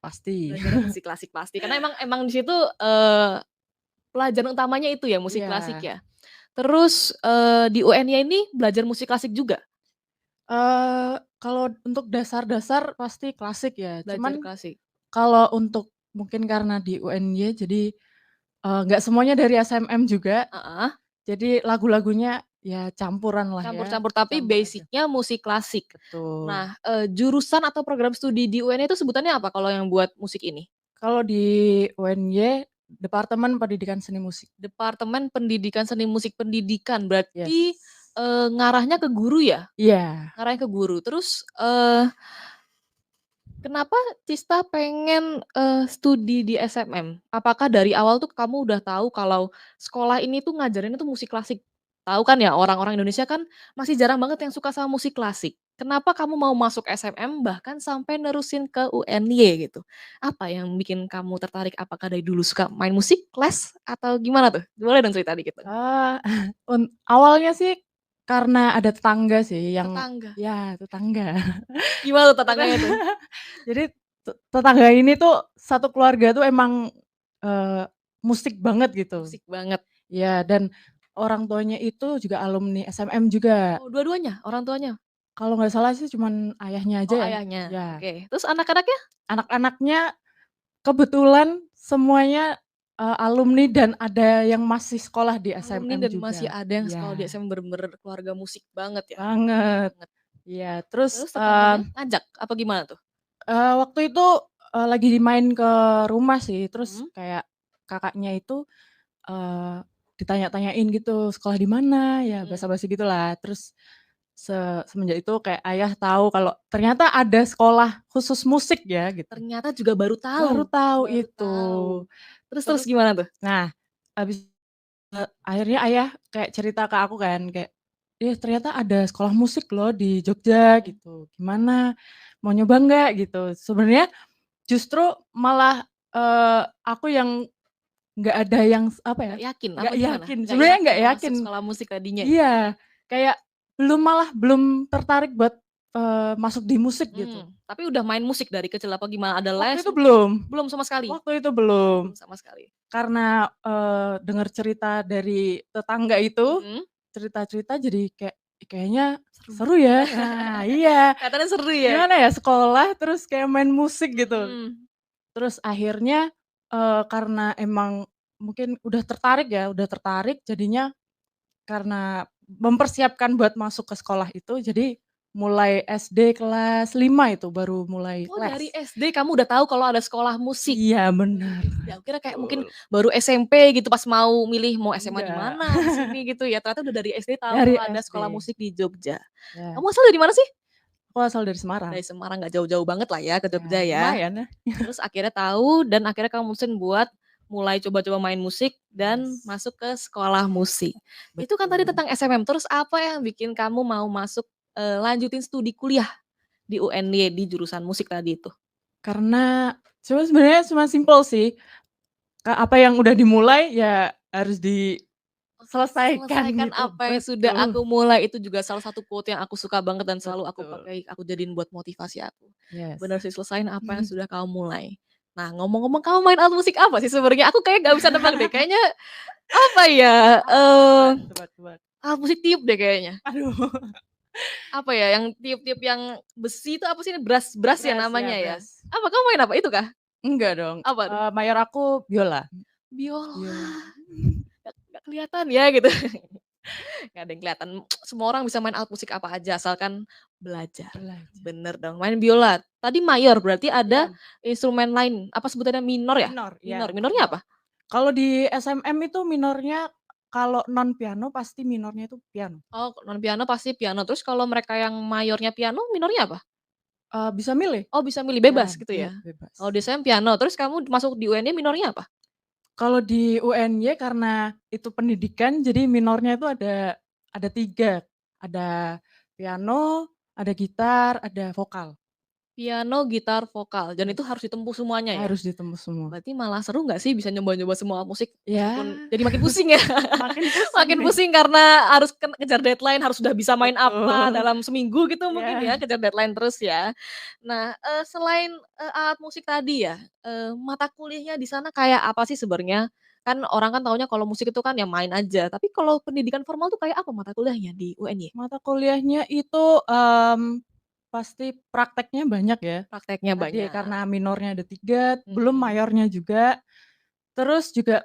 Pasti. Belajarnya musik klasik pasti, karena emang di situ, pelajaran utamanya itu ya musik klasik Iya. ya. Terus, di UNY ini belajar musik klasik juga? Kalau untuk dasar-dasar pasti klasik ya, Belajar cuman klasik? kalau untuk mungkin karena di UNY jadi, nggak semuanya dari SMM juga, Heeh, jadi lagu-lagunya ya campuran lah ya, campur-campur tapi campur aduk. basic-nya musik klasik. Betul. Nah, jurusan atau program studi di UNY itu sebutannya apa kalau yang buat musik ini? Kalau di UNY, Departemen Pendidikan Seni Musik. Departemen Pendidikan Seni Musik Pendidikan, Yes. berarti, ngarahnya ke guru ya? Iya. Ngarahnya ke guru. Terus, kenapa Cista pengen, studi di SMM? Apakah dari awal tuh kamu udah tahu kalau sekolah ini tuh ngajarinnya tuh musik klasik? Tahu kan ya orang-orang Indonesia kan masih jarang banget yang suka sama musik klasik. Kenapa kamu mau masuk SMM bahkan sampai nerusin ke UNY gitu? Apa yang bikin kamu tertarik? Apakah dari dulu suka main musik, les, atau gimana tuh? Boleh dong cerita dikit dong? Ah, awalnya sih karena ada tetangga sih yang Tetangga? ya tetangga. Gimana tuh tetangganya tuh? Jadi tetangga ini tuh satu keluarga tuh emang, eee, musik banget gitu. Musik banget. Ya dan orang tuanya itu juga alumni SMM juga. Oh dua-duanya? Orang tuanya? Kalau nggak salah sih cuman ayahnya aja Oh ya. ayahnya, Ya, oke. Terus anak-anaknya? anak-anaknya kebetulan semuanya, alumni dan ada yang masih sekolah di Alumni SMM dan masih juga. ada yang sekolah di Iya, SMA bener-bener keluarga musik banget ya? banget. Banget. Iya, terus, Terus tetangganya ngajak apa gimana tuh? waktu itu, lagi main ke rumah sih, terus Mhm, kayak kakaknya itu, eee, ditanya-tanyain gitu, "Sekolah di mana?" Ya mhm. basa-basi gitulah. Terus semenjak itu kayak ayah tahu kalau ternyata ada sekolah khusus musik ya gitu. Ternyata juga baru Baru tahu tahu baru itu. tahu. Terus Terus gimana tuh? nah, habis akhirnya ayah kayak cerita ke aku kan kayak, ternyata ada sekolah musik loh di Jogja," Mhm. gitu. "Gimana, mau nyoba nggak?" Gitu. Sebenarnya justru malah, aku yang nggak ada yang apa ya, Nggak yakin apa nggak gimana? yakin, Nggak sebenarnya yakin nggak masuk yakin. sekolah musik tadinya? Iya, kayak belum tertarik buat, masuk di musik gitu. Tapi udah main musik dari kecil apa gimana? Ada Waktu les? itu belum Belum sama sekali? waktu itu belum. Belum sama sekali? Karena, dengar cerita dari tetangga itu, Mhm. cerita-cerita jadi kayak, "Ih, kayaknya Seru. seru ya." Nah, iya, Kelihatannya seru ya? gimana ya, sekolah terus kayak main musik gitu. Mhm. Terus akhirnya, karena emang mungkin udah tertarik jadinya karena mempersiapkan buat masuk ke sekolah itu, jadi mulai SD kelas 5 itu baru mulai Oh dari les. SD kamu udah tahu kalau ada sekolah musik? Iya, Dari bener, SD, aku kira kayak mungkin betul. baru SMP gitu pas mau milih mau SMA di Enggak, mana, di sini gitu ya, ternyata udah dari SD tahu dari kalau ada sekolah SD, musik di Jogja. ya. Kamu asal dari mana sih? Aku asal dari Semarang. Dari Semarang, nggak jauh-jauh banget lah ya ke Ya Jogja ya. lumayan ya. Terus akhirnya tahu dan akhirnya kamu mutusin buat mulai coba-coba main musik dan Yes, masuk ke sekolah musik. Itu kan tadi betul. tentang SMM, terus apa yang bikin kamu mau masuk, lanjutin studi kuliah di UNY di jurusan musik tadi itu? Karena sebenarnya cuma simpel sih, apa yang udah dimulai ya harus diselesaikan Selesaikan gitu, apa yang sudah betul, aku mulai, itu juga salah satu quote yang aku suka banget dan selalu aku betul, pakai, aku jadiin buat motivasi aku. yes. Bener sih, selesain apa yang sudah kamu mulai. Nah, ngomong-ngomong kamu main alat musik apa sih sebenarnya? Aku kayak nggak bisa nebak deh, kayaknya Apa ya, Tebak tebak tebak. alat musik tiup deh kayaknya. Aduh, Apa ya, yang tiup-tiup yang besi itu apa sih, brass ya brass ya, namanya ya? brass. Apa, kamu main apa, itu kah? Enggak dong, Apa tuh? mayor aku biola. Biola. Biola, nggak kelihatan ya gitu. Nggak ada yang kelihatan, semua orang bisa main alat musik apa aja asalkan belajar. Belajar. Bener dong, main biola. Tadi mayor berarti ada Iya, instrumen lain, apa sebutannya, minor ya? minor, Minor, iya, minornya minor. apa? Kalau di SMM itu minornya kalau non piano pasti minornya itu piano. Oh, non piano pasti piano, terus kalau mereka yang mayornya piano, minornya apa? Bisa milih. Oh, bisa milih, Ya, bebas gitu ya? Kalau bebas. di saya piano, terus kamu masuk di UNY minornya apa? Kalau di UNY karena itu pendidikan jadi minornya itu ada 3, ada piano, ada gitar, ada vokal. Piano, gitar, vokal, dan itu Yes, harus ditempuh semuanya ya? harus ditembus semua. Berarti malah seru nggak sih bisa nyoba-nyoba semua alat musik? Ya, Meskipun jadi makin pusing ya? makin pusing Makin nih. pusing karena harus ngejar deadline, harus sudah bisa main apa Betul. dalam seminggu gitu mungkin Iya. ya, kejar deadline terus ya. Nah, selain, alat musik tadi ya, mata kuliahnya di sana kayak apa sih sebenarnya? Kan orang kan taunya kalau musik itu kan ya main aja, tapi kalau pendidikan formal tuh kayak apa mata kuliahnya di UNY? Mata kuliahnya itu, pasti prakteknya banyak ya. Prakteknya Tadi banyak. karena minornya ada 3, belum Mhm. mayornya juga. Terus juga,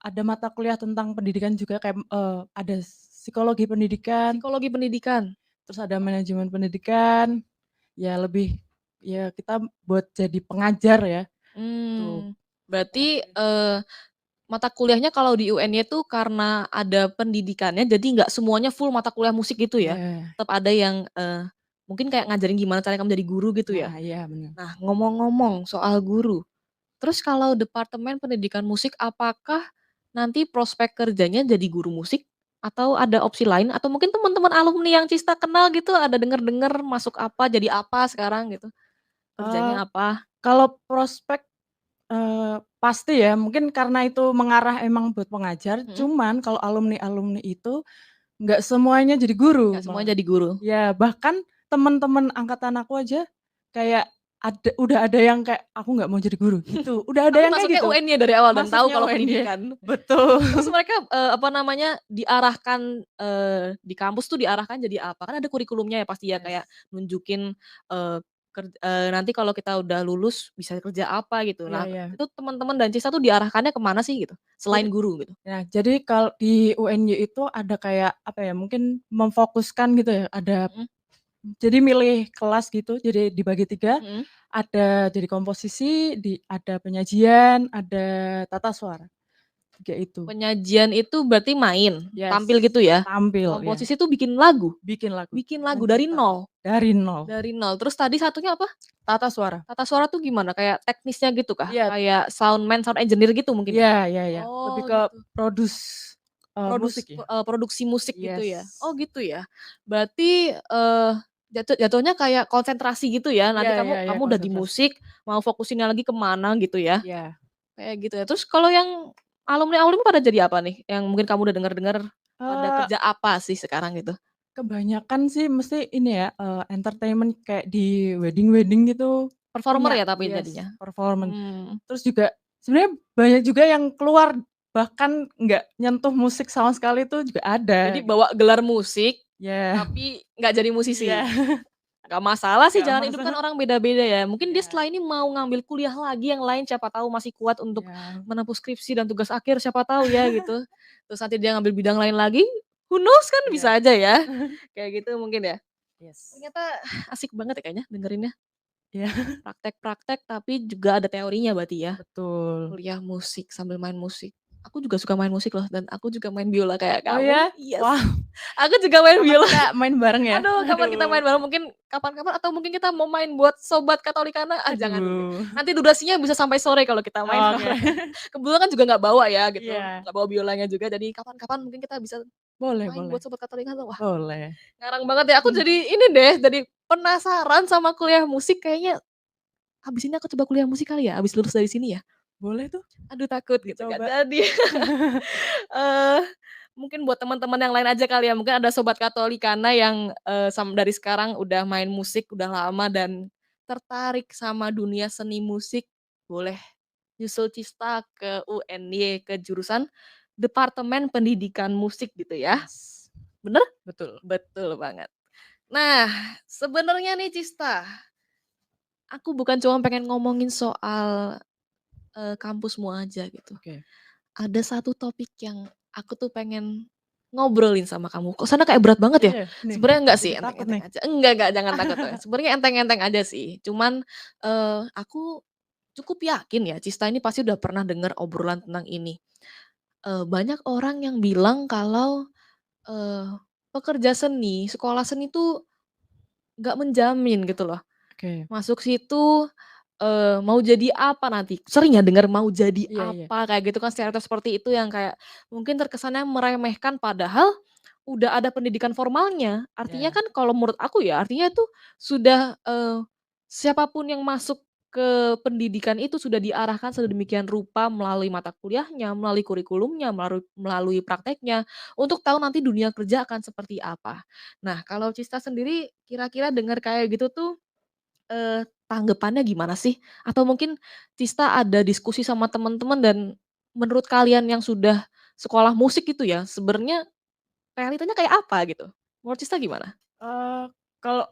ada mata kuliah tentang pendidikan juga kayak, ada psikologi pendidikan, Psikologi pendidikan. terus ada manajemen pendidikan, ya lebih ya kita buat jadi pengajar ya, gitu. Berarti, mata kuliahnya kalau di UNY tuh karena ada pendidikannya, jadi nggak semuanya full mata kuliah musik gitu ya? Iya. Tetap ada yang, mungkin kayak ngajarin gimana caranya kamu jadi guru gitu ya? Nah, iya bener. Nah, ngomong-ngomong soal guru, terus kalau departemen pendidikan musik, apakah nanti prospek kerjanya jadi guru musik? Atau ada opsi lain? Atau mungkin teman-teman alumni yang Cista kenal gitu, ada denger-denger masuk apa, jadi apa sekarang gitu? Eee, Kerjanya apa? kalau prospek, pasti ya mungkin karena itu mengarah emang buat pengajar, Mhm, cuman kalau alumni-alumni itu nggak semuanya jadi guru nggak malah. semuanya jadi guru? Ya bahkan temen-temen angkatan aku aja kayak udah ada yang kayak, "Aku nggak mau jadi guru," gitu, udah ada Tapi yang kayak masuknya gitu. UNY dari awal dan tahu Masuknya kalau UNY. pendidikan. Betul. Terus mereka, apa namanya, diarahkan, di kampus tuh diarahkan jadi apa? Kan ada kurikulumnya ya pasti ya, kayak Yes. nunjukin, nanti kalau kita udah lulus bisa kerja apa gitu. Iya Nah, iya. itu teman-teman dan Cista tuh diarahkannya ke mana sih gitu? Selain Jadi guru gitu? jadi kalau di UNY itu ada kayak, apa ya, mungkin memfokuskan gitu ya, ada Mhm jadi milih kelas gitu, jadi dibagi 3, mhm. ada jadi komposisi, ada penyajian, ada tata suara, 3 itu. Penyajian itu berarti main, tampil Yes, gitu ya? tampil, ya, Komposisi tuh bikin lagu? bikin lagu, Bikin lagu dari menciptakan nol? dari nol, Dari nol, terus tadi satunya apa? tata suara. Tata suara tuh gimana? Kayak teknisnya gitu kah? Iya Kayak soundman, sound engineer gitu mungkin ya? iya, lebih Oh ke gitu, musik ya. produksi musik gitu ya? Oh Yes. gitu ya? Berarti, jatuhnya kayak konsentrasi gitu ya? Nanti kamu Iya, kamu udah di konsentrasi. musik, mau fokusinnya lagi ke mana gitu ya? Iya. Kayak gitu ya. Terus kalau yang alumni-alumni pada jadi apa nih? Yang mungkin kamu udah denger-denger, pada Eee, kerja apa sih sekarang gitu? kebanyakan sih mesti ini ya, entertainment kayak di wedding-wedding gitu, Performer punya ya tapi yes, jadinya? performance. Mmm. Terus juga sebenarnya banyak juga yang keluar, bahkan nggak nyentuh musik sama sekali itu juga Jadi ada, gitu. bawa gelar musik, Ya, tapi nggak jadi iya, musisi? Nggak masalah sih, nggak jalan hidup kan masalah. orang beda-beda ya. Mungkin dia Iya setelah ini mau ngambil kuliah lagi yang lain, siapa tahu masih kuat untuk iya, menempuh skripsi dan tugas akhir, siapa tahu ya gitu. Terus nanti dia ngambil bidang lain lagi, who knows kan iya. bisa aja ya, kayak gitu mungkin ya. Yes, Ternyata asik banget ya kayaknya dengerinnya, iya, praktek-praktek tapi juga ada teorinya berarti ya? betul. Kuliah musik sambil main musik. Aku juga suka main musik loh dan aku juga main biola kayak Oh kamu. ya? Yes, Wah, aku juga main kapan biola. kita main bareng ya? Aduh, kapan kita Aduh main bareng, mungkin kapan-kapan atau mungkin kita mau main buat sobat Katolikana, jangan dulu deh. aduh. Nanti durasinya bisa sampai sore kalau kita main Oke. bareng. Kebetulan kan juga nggak bawa ya gitu, Iya, nggak bawa biolanya juga, jadi kapan-kapan mungkin kita bisa boleh main boleh buat sobat Katolikana. Wah, boleh. ngarang banget ya, aku jadi ini deh, jadi penasaran sama kuliah musik, kayaknya habis ini aku coba kuliah musik kali ya, habis lulus dari sini ya? Boleh tuh Aduh takut gitu, nggak dicoba. jadi. Eee, Mungkin buat teman-teman yang lain aja kali ya, mungkin ada sobat Katolikana yang, dari sekarang udah main musik udah lama dan tertarik sama dunia seni musik, boleh nyusul Cista ke UNY, ke jurusan departemen pendidikan musik gitu ya, Yes, bener? betul. Betul banget. Nah, sebenarnya nih Cista, aku bukan cuma pengen ngomongin soal, kampusmu aja gitu. Oke. Ada satu topik yang aku tuh pengen ngobrolin sama kamu, kok sana kayak berat banget ya? Iya, nih, Sebenarnya enggak sih, jadi takut enteng-enteng nih. aja. Enggak, jangan takut dong. Sebenarnya enteng-enteng aja sih. Cuman, aku cukup yakin ya Cista ini pasti udah pernah dengar obrolan tentang ini. Banyak orang yang bilang kalau, eee, pekerja seni, sekolah seni tuh nggak menjamin gitu loh. Oke. Masuk situ, mau jadi apa nanti, sering ya dengar mau jadi Iya iya. apa, kayak gitu kan stereotip seperti itu yang kayak mungkin terkesannya meremehkan padahal udah ada pendidikan formalnya. Artinya Ya, kan kalau menurut aku ya, artinya itu sudah, siapa yang masuk ke pendidikan itu sudah diarahkan sedemikian rupa melalui mata kuliahnya, melalui kurikulumnya, melalui prakteknya, untuk tahu nanti dunia kerja akan seperti apa. Nah, kalau Cista sendiri kira-kira dengar kayak gitu tuh, tanggapannya gimana sih? Atau mungkin Cista ada diskusi sama teman-teman dan menurut kalian yang sudah sekolah musik gitu ya, sebenarnya realitanya kayak apa gitu? Menurut Cista gimana? eee, kalau,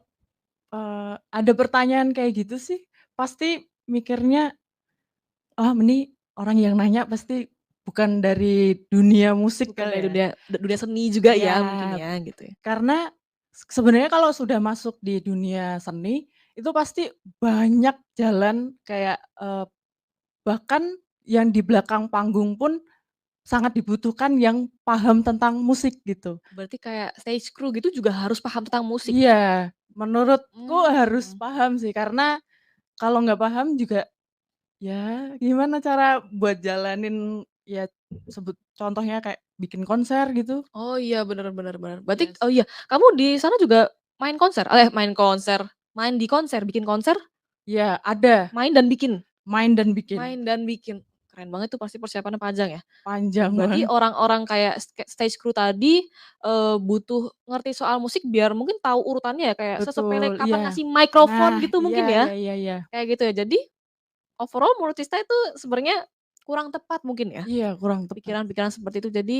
ada pertanyaan kayak gitu sih, pasti mikirnya, "Ah, ini orang yang nanya pasti bukan dari dunia musik Bukan kali dari ya?" dunia seni juga ya mungkin Iya, ya gitu ya? karena sebenarnya kalau sudah masuk di dunia seni, itu pasti banyak jalan kayak, bahkan yang di belakang panggung pun sangat dibutuhkan yang paham tentang musik gitu. Berarti kayak stage crew gitu juga harus paham tentang musik? Iya, menurutku harus Mmm. paham sih, karena kalau nggak paham juga, ya gimana cara buat jalanin, ya sebut contohnya kayak bikin konser gitu. Oh iya, bener. Berarti Iya oh sih. iya, kamu di sana juga main konser, main di konser, bikin konser, Iya, ada, main dan bikin? main dan bikin, Main dan bikin. Keren banget tuh pasti persiapannya panjang ya? panjang Berarti banget. orang-orang kayak stage crew tadi, butuh ngerti soal musik biar mungkin tahu urutannya ya, kayak sesepele Betul, kapan iya. ngasih mikrofon Nah, gitu iya mungkin ya? iya iya iya. Kayak gitu ya. Jadi overall menurut Sista itu sebenarnya kurang tepat mungkin ya? Iya, kurang tepat. Pikiran-pikiran seperti itu. Jadi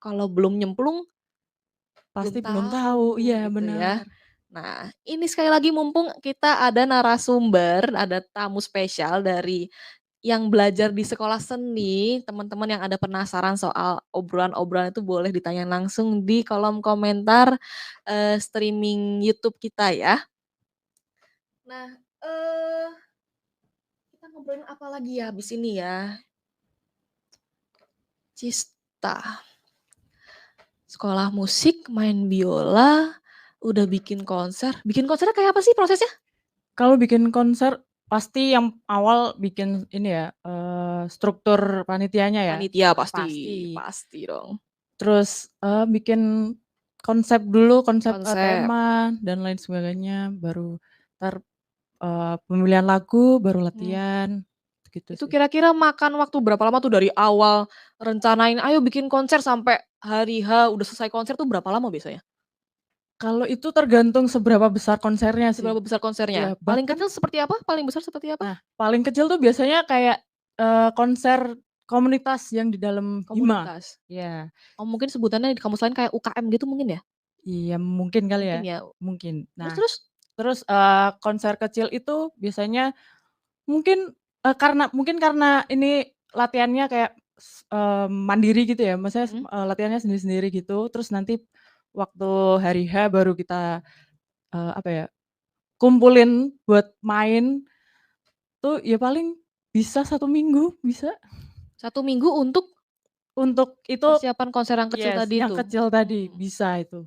kalau belum nyemplung, belum Pasti belum tahu, tahu iya gitu ya. benar. Nah, ini sekali lagi mumpung kita ada narasumber, ada tamu spesial dari yang belajar di sekolah seni, teman-teman yang ada penasaran soal obrolan-obrolan itu boleh ditanya langsung di kolom komentar, streaming YouTube kita ya. Nah, kita ngobrolin apa lagi ya habis ini ya? Cista, sekolah musik, main biola, udah bikin konsernya kayak apa sih prosesnya? Kalau bikin konser, pasti yang awal bikin ini ya, struktur panitianya ya, Panitia pasti, pasti. pasti dong. Terus, bikin konsep dulu, konsep, Konsep, tema dan lain sebagainya, baru entar, pemilihan lagu, baru mmm. latihan, gitu Itu sih. kira-kira makan waktu berapa lama tuh dari awal rencanain, "Ayo bikin konser," sampai hari H udah selesai konser tuh berapa lama biasanya? Kalau itu tergantung seberapa besar konsernya sih. Seberapa besar konsernya? Iya, Paling bahkan kecil seperti apa? Paling besar seperti apa? nah, paling kecil tuh biasanya kayak, konser komunitas yang di dalam hima. Komunitas. Iya. Oh mungkin sebutannya di kampus lain kayak UKM gitu mungkin ya? Iya, mungkin kali ya, Mungkin ya? mungkin. Terus Nah, terus? terus, konser kecil itu biasanya mungkin, karena ini latihannya kayak mandiri gitu ya, maksudnya Mhm. latihannya sendiri-sendiri gitu, terus nanti waktu hari H baru kita, apa ya, kumpulin buat main tuh ya paling bisa 1 minggu, bisa. 1 minggu untuk Untuk itu persiapan konser yang kecil yes, tadi yang itu? kecil tadi, Mmm. bisa itu.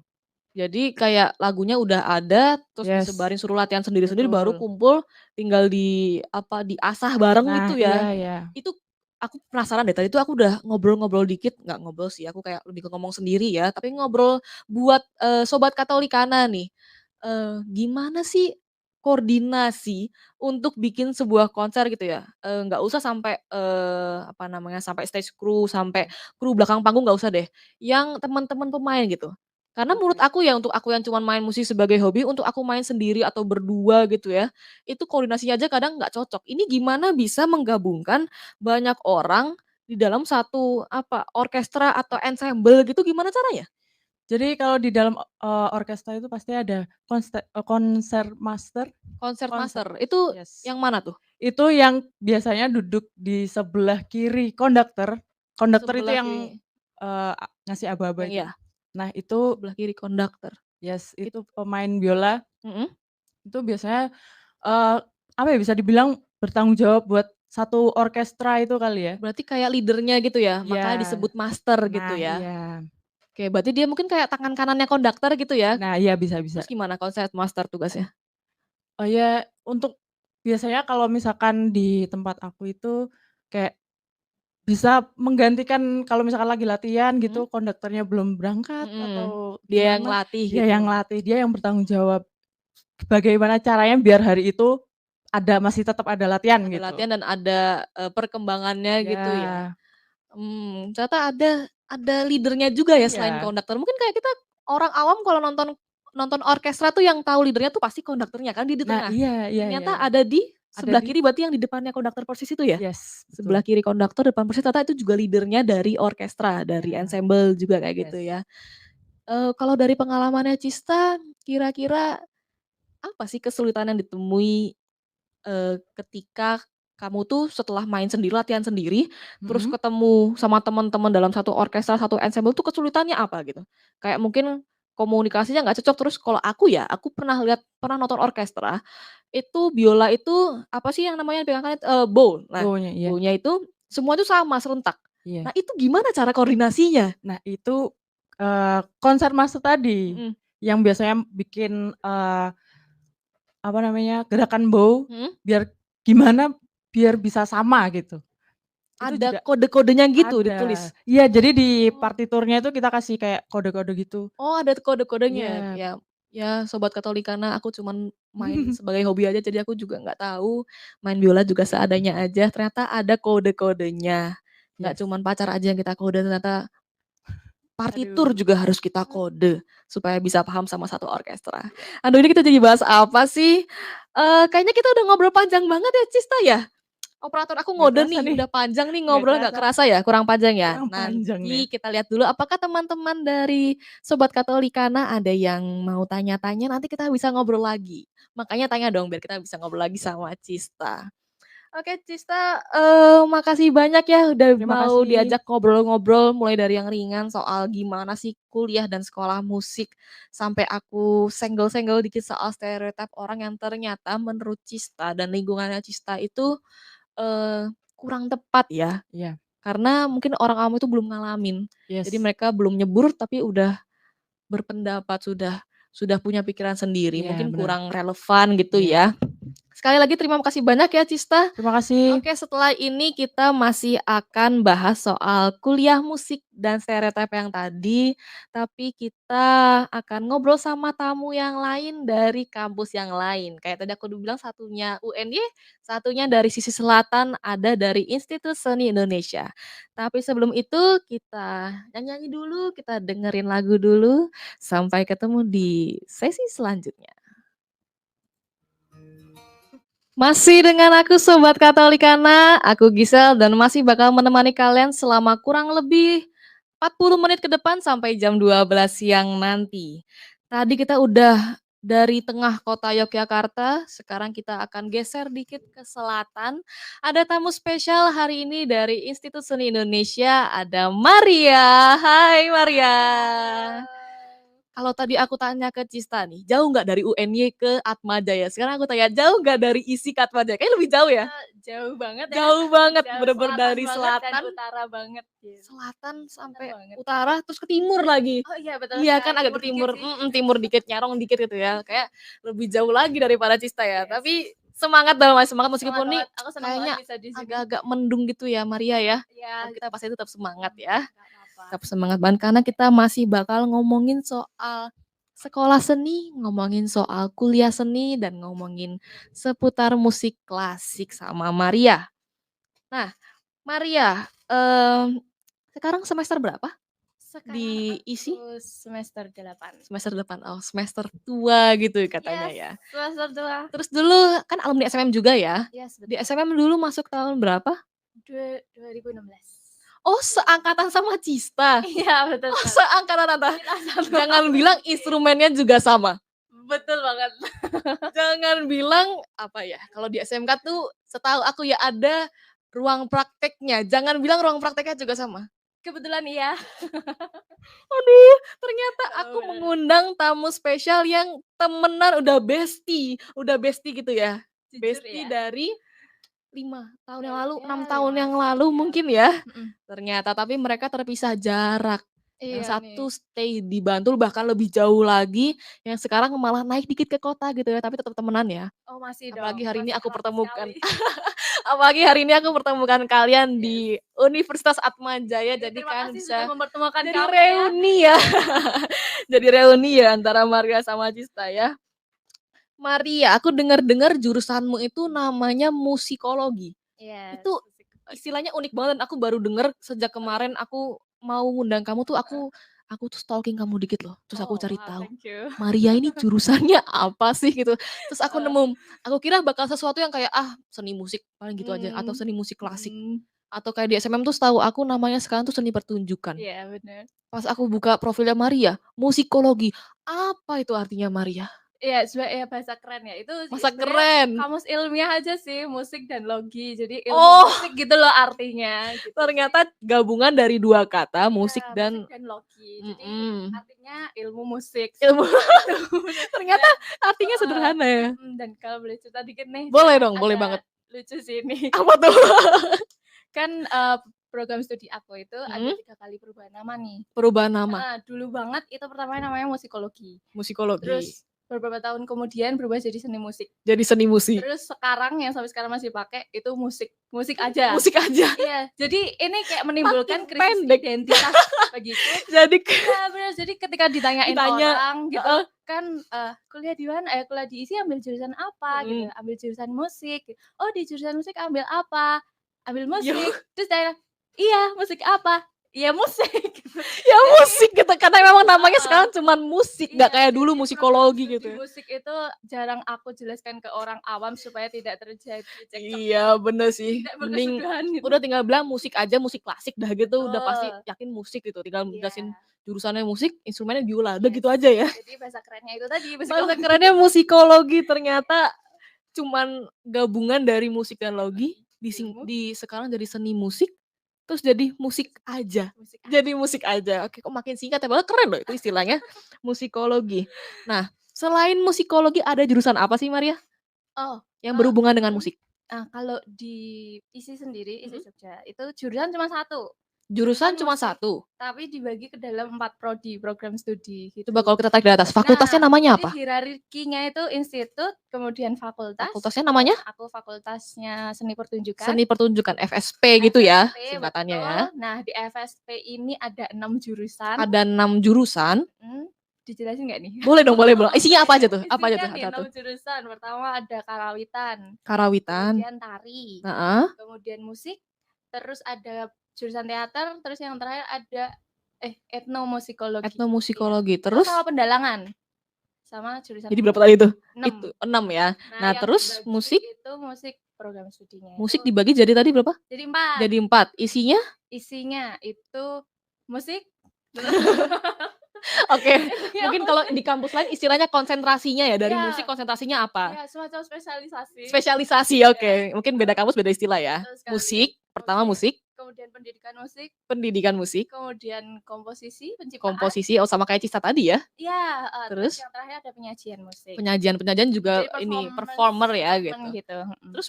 Jadi kayak lagunya udah ada, terus Yes, disebarin suruh latihan sendiri-sendiri baru betul. kumpul, tinggal diasah bareng Nah, gitu iya ya? iya. Itu aku penasaran deh, tadi tuh aku udah ngobrol-ngobrol dikit, nggak ngobrol sih, aku kayak lebih ke ngomong sendiri ya, tapi ngobrol buat, sobat Katolikana nih. Gimana sih koordinasi untuk bikin sebuah konser gitu ya? Nggak usah sampai, apa namanya, sampai stage crew, sampai kru belakang panggung nggak usah deh, yang teman-teman pemain gitu. Karena menurut Oke. aku ya, untuk aku yang cuman main musik sebagai hobi, untuk aku main sendiri atau berdua gitu ya, itu koordinasinya aja kadang nggak cocok. Ini gimana bisa menggabungkan banyak orang di dalam satu orkestra atau ensemble gitu gimana caranya? Jadi kalau di dalam, orkestra itu pasti ada konsermaster konser Concertmaster itu yes. yang mana tuh? Itu yang biasanya duduk di sebelah kiri konduktor. Konduktor itu Sebelah yang, kiri ngasih aba-aba yang itu. iya, Nah itu sebelah kiri konduktor. yes, It itu pemain biola, mhm, itu biasanya, eee, apa ya, bisa dibilang bertanggung jawab buat satu orkestra itu kali ya. berarti kayak leader-nya gitu ya, Iya. makanya disebut master gitu Nah ya. iya. Oke, berarti dia mungkin kayak tangan kanannya konduktor gitu ya? Nah iya, bisa bisa. Terus gimana concertmaster tugasnya? Oh ya, untuk biasanya kalau misalkan di tempat aku itu kayak bisa menggantikan kalau misalkan lagi latihan Mhm gitu, konduktornya belum berangkat mhm. atau Dia yang gimana, ngelatih dia gitu? yang ngelatih, dia yang bertanggung jawab bagaimana caranya biar hari itu masih tetap ada latihan Ada gitu. latihan dan ada, perkembangannya gitu ya? Ya, Ternyata ada leader-nya juga ya selain iya. konduktor. Mungkin kayak kita orang awam kalau nonton nonton orkestra tuh yang tahu leader-nya tuh pasti konduktornya kan dia di Nah tengah. iya iya iya Ternyata iya. ada di Ada sebelah di kiri berarti yang di depannya konduktor persis itu ya? yes, Sebelah betul. kiri konduktor, depan persis ternyata itu juga leader-nya dari orkestra, dari Ya, ensemble juga kayak gitu yes. ya. Kalau dari pengalamannya Cista, kira-kira apa sih kesulitan yang ditemui ketika kamu tuh setelah main sendiri, latihan sendiri, terus Mhm. ketemu sama teman-teman dalam satu orkestra, satu ensemble tuh kesulitannya apa gitu? Kayak mungkin komunikasinya nggak cocok, terus kalau aku ya, aku pernah nonton orkestra, itu biola itu apa sih yang namanya dipegang kangen, bow. Nah, Baunya iya bow-nya itu semua itu sama serentak. iya. Nah, itu gimana cara koordinasinya? Nah itu, konsermasi tadi, Mhm yang biasanya bikin, apa namanya, gerakan bow, mhm. biar gimana biar bisa sama gitu. Itu Ada juga kode-kodenya gitu ditulis? ada. Iya, jadi di Oh. partiturnya itu kita kasih kayak kode-kode gitu. Oh, ada kode-kodenya. Iya. Ya sobat Katolikana, aku cuman main sebagai hobi aja, jadi aku juga nggak tahu, main biola juga seadanya aja, ternyata ada kode-kodenya. Nggak Yes. cuman pacar aja yang kita kode, ternyata partitur Aduh. juga harus kita kode, supaya bisa paham sama satu orkestra. Aduh, ini kita jadi bahas apa sih? Kayaknya kita udah ngobrol panjang banget ya, Cista, ya? Operator aku Nggak ngode kerasa nih, nih, udah panjang nih nggak ngobrol nggak kerasa, kerasa ya? Kurang panjang ya? kurang panjang ya. Nanti kita lihat dulu apakah teman-teman dari Sobat Katolikana ada yang mau tanya-tanya, nanti kita bisa ngobrol lagi. Makanya tanya dong biar kita bisa ngobrol lagi sama Cista. Oke Cista, makasih banyak ya udah Terima mau kasih. diajak ngobrol-ngobrol mulai dari yang ringan soal gimana sih kuliah dan sekolah musik, sampai aku senggol-senggol dikit soal stereotip orang yang ternyata menurut Cista dan lingkungannya Cista itu kurang tepat ya, Iya, karena mungkin orang awam itu belum ngalamin. Jadi yes. mereka belum nyebur tapi udah berpendapat, sudah punya pikiran sendiri, Iya, mungkin benar. kurang relevan gitu Iya. ya. Sekali lagi terima kasih banyak ya Cista. Terima kasih. Oke, setelah ini kita masih akan bahas soal kuliah musik dan stereotip yang tadi, tapi kita akan ngobrol sama tamu yang lain dari kampus yang lain. Kayak tadi aku udah bilang satunya UNY, satunya dari sisi selatan, ada dari Institut Seni Indonesia. Tapi sebelum itu kita nyanyi-nyanyi dulu, kita dengerin lagu dulu. Sampai ketemu di sesi selanjutnya. Masih dengan aku Sobat Katolikana, aku Gisel dan masih bakal menemani kalian selama kurang lebih 40 menit ke depan sampai jam 12 siang nanti. Tadi kita udah dari tengah kota Yogyakarta, sekarang kita akan geser dikit ke selatan. Ada tamu spesial hari ini dari Institut Seni Indonesia, ada Maria. Hai Maria. Kalau tadi aku tanya ke Cista nih, jauh nggak dari UNY ke Atmajaya? Sekarang aku tanya, jauh nggak dari ISI ke Atmajaya? Kayaknya lebih jauh ya? Jauh banget ya, Jauh banget, jauh bener-bener selatan dari banget dan selatan utara banget gitu. selatan Selatan sampai banget. utara, terus ke timur lagi. Oh iya betul Iya kan sekali, agak timur ke dikit timur, sih. timur dikit, nyarong dikit gitu ya, kayak lebih jauh lagi daripada Cista ya. Yes. Tapi semangat dong Mas, semangat Semangat meskipun nih banget, aku senang banget kayaknya bisa di sini. agak-agak mendung gitu ya Maria ya. Iya, Tapi kita pasti tetap semangat ya. nggak apa-apa. Tetap semangat banget karena kita masih bakal ngomongin soal sekolah seni, ngomongin soal kuliah seni, dan ngomongin seputar musik klasik sama Maria. Nah, Maria, sekarang semester berapa Sekarang di ISI? aku semester 8. Semester depan, oh semester tua gitu katanya Yes, ya. semester 2. Terus dulu kan alumni SMM juga ya? Yes, Di betul. SMM dulu masuk tahun berapa? 2016. Oh, seangkatan sama Cista? Iya, betul Oh, sekali. seangkatan Tante. Kita satu Jangan kampus. bilang instrumennya juga sama? Betul banget. Jangan bilang, apa ya, kalau di SMK tuh setahu aku ya ada ruang prakteknya, jangan bilang ruang prakteknya juga sama? Kebetulan iya. Aduh, ternyata aku Bener. mengundang tamu spesial yang temenan udah bestie gitu ya? Jujur Bestie ya. dari 5 tahun yang lalu, 6 Ya, tahun 5 yang tahun lalu ya. mungkin ya? Mhm. Ternyata, tapi mereka terpisah jarak. Yang Iya satu nih. stay di Bantul bahkan lebih jauh lagi, yang sekarang malah naik dikit ke kota gitu ya, tapi tetap temenan ya. Oh, masih Apalagi dong, hari ini masih aku amat pertemukan sekali. apalagi hari ini aku pertemukan kalian Yes. di Universitas Atmajaya, Iya, jadi terima kalian kasih sudah bisa mempertemukan jadi kami ya. reuni ya. Jadi reuni ya antara Maria sama Cista ya. Maria, aku dengar-dengar jurusanmu itu namanya musikologi. Yes, Itu musikologi. istilahnya unik banget dan aku baru denger sejak kemarin aku mau ngundang kamu tuh aku tuh stalking kamu dikit loh, terus aku Oh, cari wow, tahu, thank you. Maria ini jurusannya apa sih gitu. Terus aku Heeh. aku kira bakal sesuatu yang kayak, seni musik paling gitu aja atau seni musik klasik. Mhm. Atau kayak di SMM tuh setahu aku namanya sekarang tuh seni pertunjukan. Iya, bener. Pas aku buka profilnya Maria, musikologi. Apa itu artinya Maria? Iya, ya bahasa keren ya. Itu Masa sebenarnya keren. kamus ilmiah aja sih, musik dan logi. Jadi ilmu Oh, musik gitu loh artinya gitu. Jadi ternyata gabungan dari 2 kata, musik iya, musik dan dan logi. Jadi mhm, artinya ilmu musik ilmu seperti itu. ternyata Dan artinya heeh, sederhana ya. dan kalau boleh cerita dikit nih, Boleh jadi dong, boleh ada banget. lucu sih ini. Apa tuh? Kan, program studi aku itu ada Mhm, 3 kali perubahan nama nih. perubahan nama, Heeh, dulu banget itu pertamanya namanya musikologi. musikologi, Terus beberapa tahun kemudian berubah jadi seni musik. jadi seni musik. Terus sekarang yang sampai sekarang masih pakai itu musik, musik aja. Musik aja, Iya, jadi ini kayak makin menimbulkan krisis pendek. identitas bagiku. Jadi Iya bener, jadi ketika ditanyain ditanya orang gitu heeh, kan, "Kuliah di mana?" Kuliah di ISI ambil jurusan apa gitu, mhm, "Ambil jurusan musik." "Oh di jurusan musik ambil apa?" "Ambil ya musik." Terus saya, "Iya musik apa?" "Iya musik." Gitu. ya Jadi musik gitu, karena memang namanya heeh. sekarang cuman musik, Iya, nggak kayak dulu jadi program musikologi studi gitu ya. musik itu jarang aku jelaskan ke orang awam supaya tidak terjadi cekcok Iya, yang bener sih, tidak mending berkesudahan gitu. udah tinggal bilang musik aja, musik klasik dah gitu, udah pasti Betul, yakin musik gitu, tinggal iya, jelasin jurusannya musik, instrumennya biola, udah yes. gitu aja ya. Jadi bahasa kerennya itu tadi Bahasa musikologi. kerennya musikologi, ternyata cuman gabungan dari musik dan logi, Ilmu sekarang jadi seni musik, terus jadi musik aja, musik jadi aja. musik aja. Oke, kok makin singkat ya, padahal keren loh itu istilahnya, musikologi. Nah, selain musikologi ada jurusan apa sih Maria, Oh, yang berhubungan dengan mhm. musik? Kalau di ISI sendiri, ISI Mhm. Jogja, itu jurusan cuma satu, Jurusan jurusan cuma musik, 1? tapi dibagi ke dalam 4 prodi, program studi Coba gitu. kalau kita tarik dari atas, fakultasnya Nah, namanya jadi apa? hierarkinya itu institut, kemudian fakultas, Fakultasnya namanya? aku fakultasnya seni pertunjukan, Seni Pertunjukan, FSP gitu ya FSP singkatannya ya? betul. Nah, di FSP ini ada 6 jurusan, Ada 6 jurusan? mhm, dijelasin nggak nih? Boleh dong, boleh boleh. Isinya apa aja tuh? Apa aja Isinya tuh? nih Satu-satu? 6 jurusan, pertama ada karawitan, Karawitan, kemudian tari, heeh, kemudian musik, terus ada jurusan teater, terus yang terakhir ada etnomusikologi. Iya. etnomusikologi, Oh, terus? sama pendalangan, sama jurusan Jadi berapa musik. tadi tuh? 6. Itu, 6 ya? Nah, Nah yang terus dibagi musik? itu musik program studinya itu Musik dibagi jadi tadi berapa? jadi 4. Jadi 4, isinya? Isinya itu musik Oke, isinya mungkin kalau musik. di kampus lain istilahnya konsentrasinya ya, dari musik Iya, konsentrasinya apa? iya semacam spesialisasi. Spesialisasi, Iya, oke. Mungkin beda kampus beda istilah ya. betul sekali. Musik, pertama Musik, musik, kemudian pendidikan musik, pendidikan musik, kemudian komposisi, penciptaan. komposisi, oh sama kayak Cista tadi ya. Iya, terus Terus yang terakhir ada penyajian musik. penyajian juga Jadi ini performance performer ya treatment gitu. gitu, mhm. Terus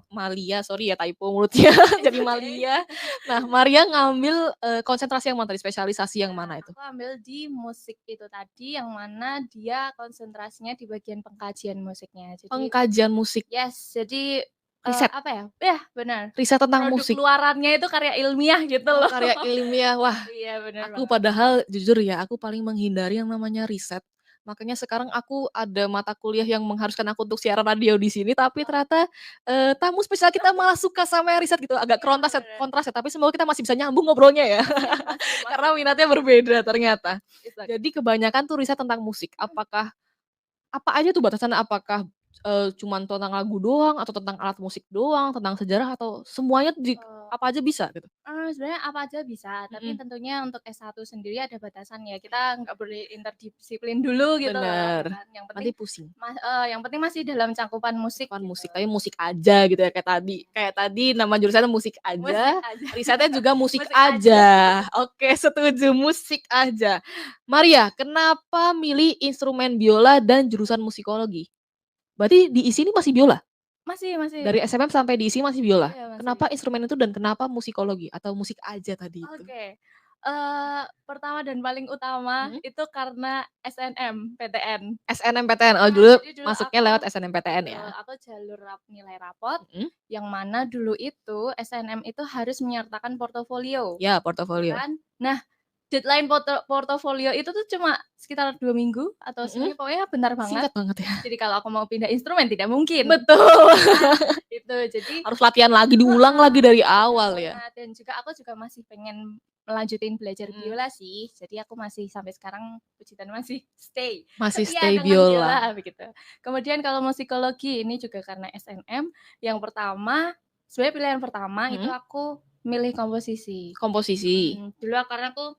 Malia, sorry ya typo mulutnya It's jadi okay. Malia. Nah, Maria ngambil, konsentrasi yang mana tadi? Spesialisasi yang Nah, mana itu? aku ambil di musik itu tadi yang mana dia konsentrasinya di bagian pengkajian musiknya. Jadi Pengkajian musik, yes, jadi, riset apa ya, iya benar, riset tentang produk musik. luarannya itu karya ilmiah gitu Oh, loh. karya ilmiah. Wah, Iya benar aku banget. padahal jujur ya, aku paling menghindari yang namanya riset. Makanya sekarang aku ada mata kuliah yang mengharuskan aku untuk siaran radio di sini, tapi Oh, ternyata, tamu spesial kita malah suka sama yang riset gitu, agak iya bener. kontras ya, tapi semoga kita masih bisa nyambung ngobrolnya ya, Masih karena masuk minatnya akal. berbeda ternyata. It's okay. Jadi kebanyakan tuh riset tentang musik, Mhm. apa aja tuh batasannya? Apakah, cuman tentang lagu doang, atau tentang alat musik doang, tentang sejarah, atau semuanya Apa aja bisa gitu? Sebenarnya apa aja bisa, tapi Mhm. tentunya untuk S1 sendiri ada batasan ya, kita nggak boleh interdisiplin dulu gitu loh, Bener, kan. nanti pusing. Yang penting masih dalam cangkupan musik Cakupan gitu. musik, tapi musik aja gitu ya kayak tadi nama jurusannya musik Musik aja, aja. risetnya juga musik Musik aja. aja. Oke, setuju, musik aja. Maria, kenapa milih instrumen biola dan jurusan musikologi? Berarti di ISI ini masih biola? Dari Masih. SMM sampai di ISI masih biola? Iya, masih. Kenapa instrumen itu dan kenapa musikologi atau musik aja tadi itu? Oke. Pertama dan paling utama Mhm. itu karena SNMPTN. SNMPTN, oh dulu Jadi dulu masuknya lewat SNMPTN ya? betul, aku jalur nilai rapot, Mhm. yang mana dulu itu SNM itu harus menyertakan portofolio, Ya, ya portofolio. kan. Nah, deadline portofolio itu tuh cuma sekitar 2 minggu atau Mhm. seminggu, pokoknya bentar banget. Singkat banget ya? Jadi kalau aku mau pindah instrumen tidak mungkin. Betul. Itu, jadi Harus latihan lagi, diulang lagi dari awal ya? banget, dan juga aku juga masih pengen melanjutin belajar Mhm. biola sih. Jadi aku masih sampai sekarang puji Tuhan masih Masih setia stay dengan biola. biola begitu. Kemudian kalau musikologi ini juga karena SNM, yang pertama sebenarnya pilihan pertama itu Mhm. aku milih komposisi. Komposisi. Dulu karena aku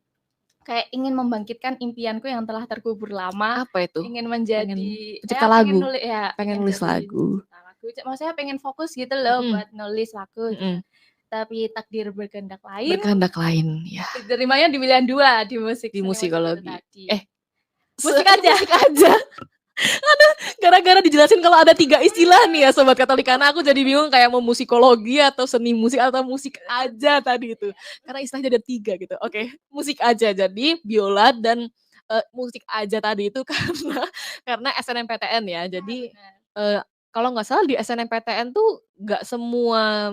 kayak ingin membangkitkan impianku yang telah terkubur lama, Apa itu? ingin Pengen menjadi pencipta pengen lagu? nulis ya, Pengen pengen nulis jadi lagu? pencipta lagu. Maksudnya pengen fokus gitu loh Mhm. buat nulis lagu gitu. Mhm. Tapi takdir berkehendak lain, Berkehendak lain, ya. diterimanya di pilihan 2 di musik, Di seni musik itu musikologi. tadi. Musik Musik aja. musik aja. Aduh, gara-gara dijelasin kalau ada 3 istilah nih ya Sobat Katolikana, aku jadi bingung kayak mau musikologi atau seni musik atau musik aja tadi itu. Karena istilahnya ada 3 gitu. Oke, musik aja. Jadi biola dan, musik aja tadi itu karena SNMPTN ya. Jadi, Benar. eee, kalau nggak salah di SNMPTN tuh nggak semua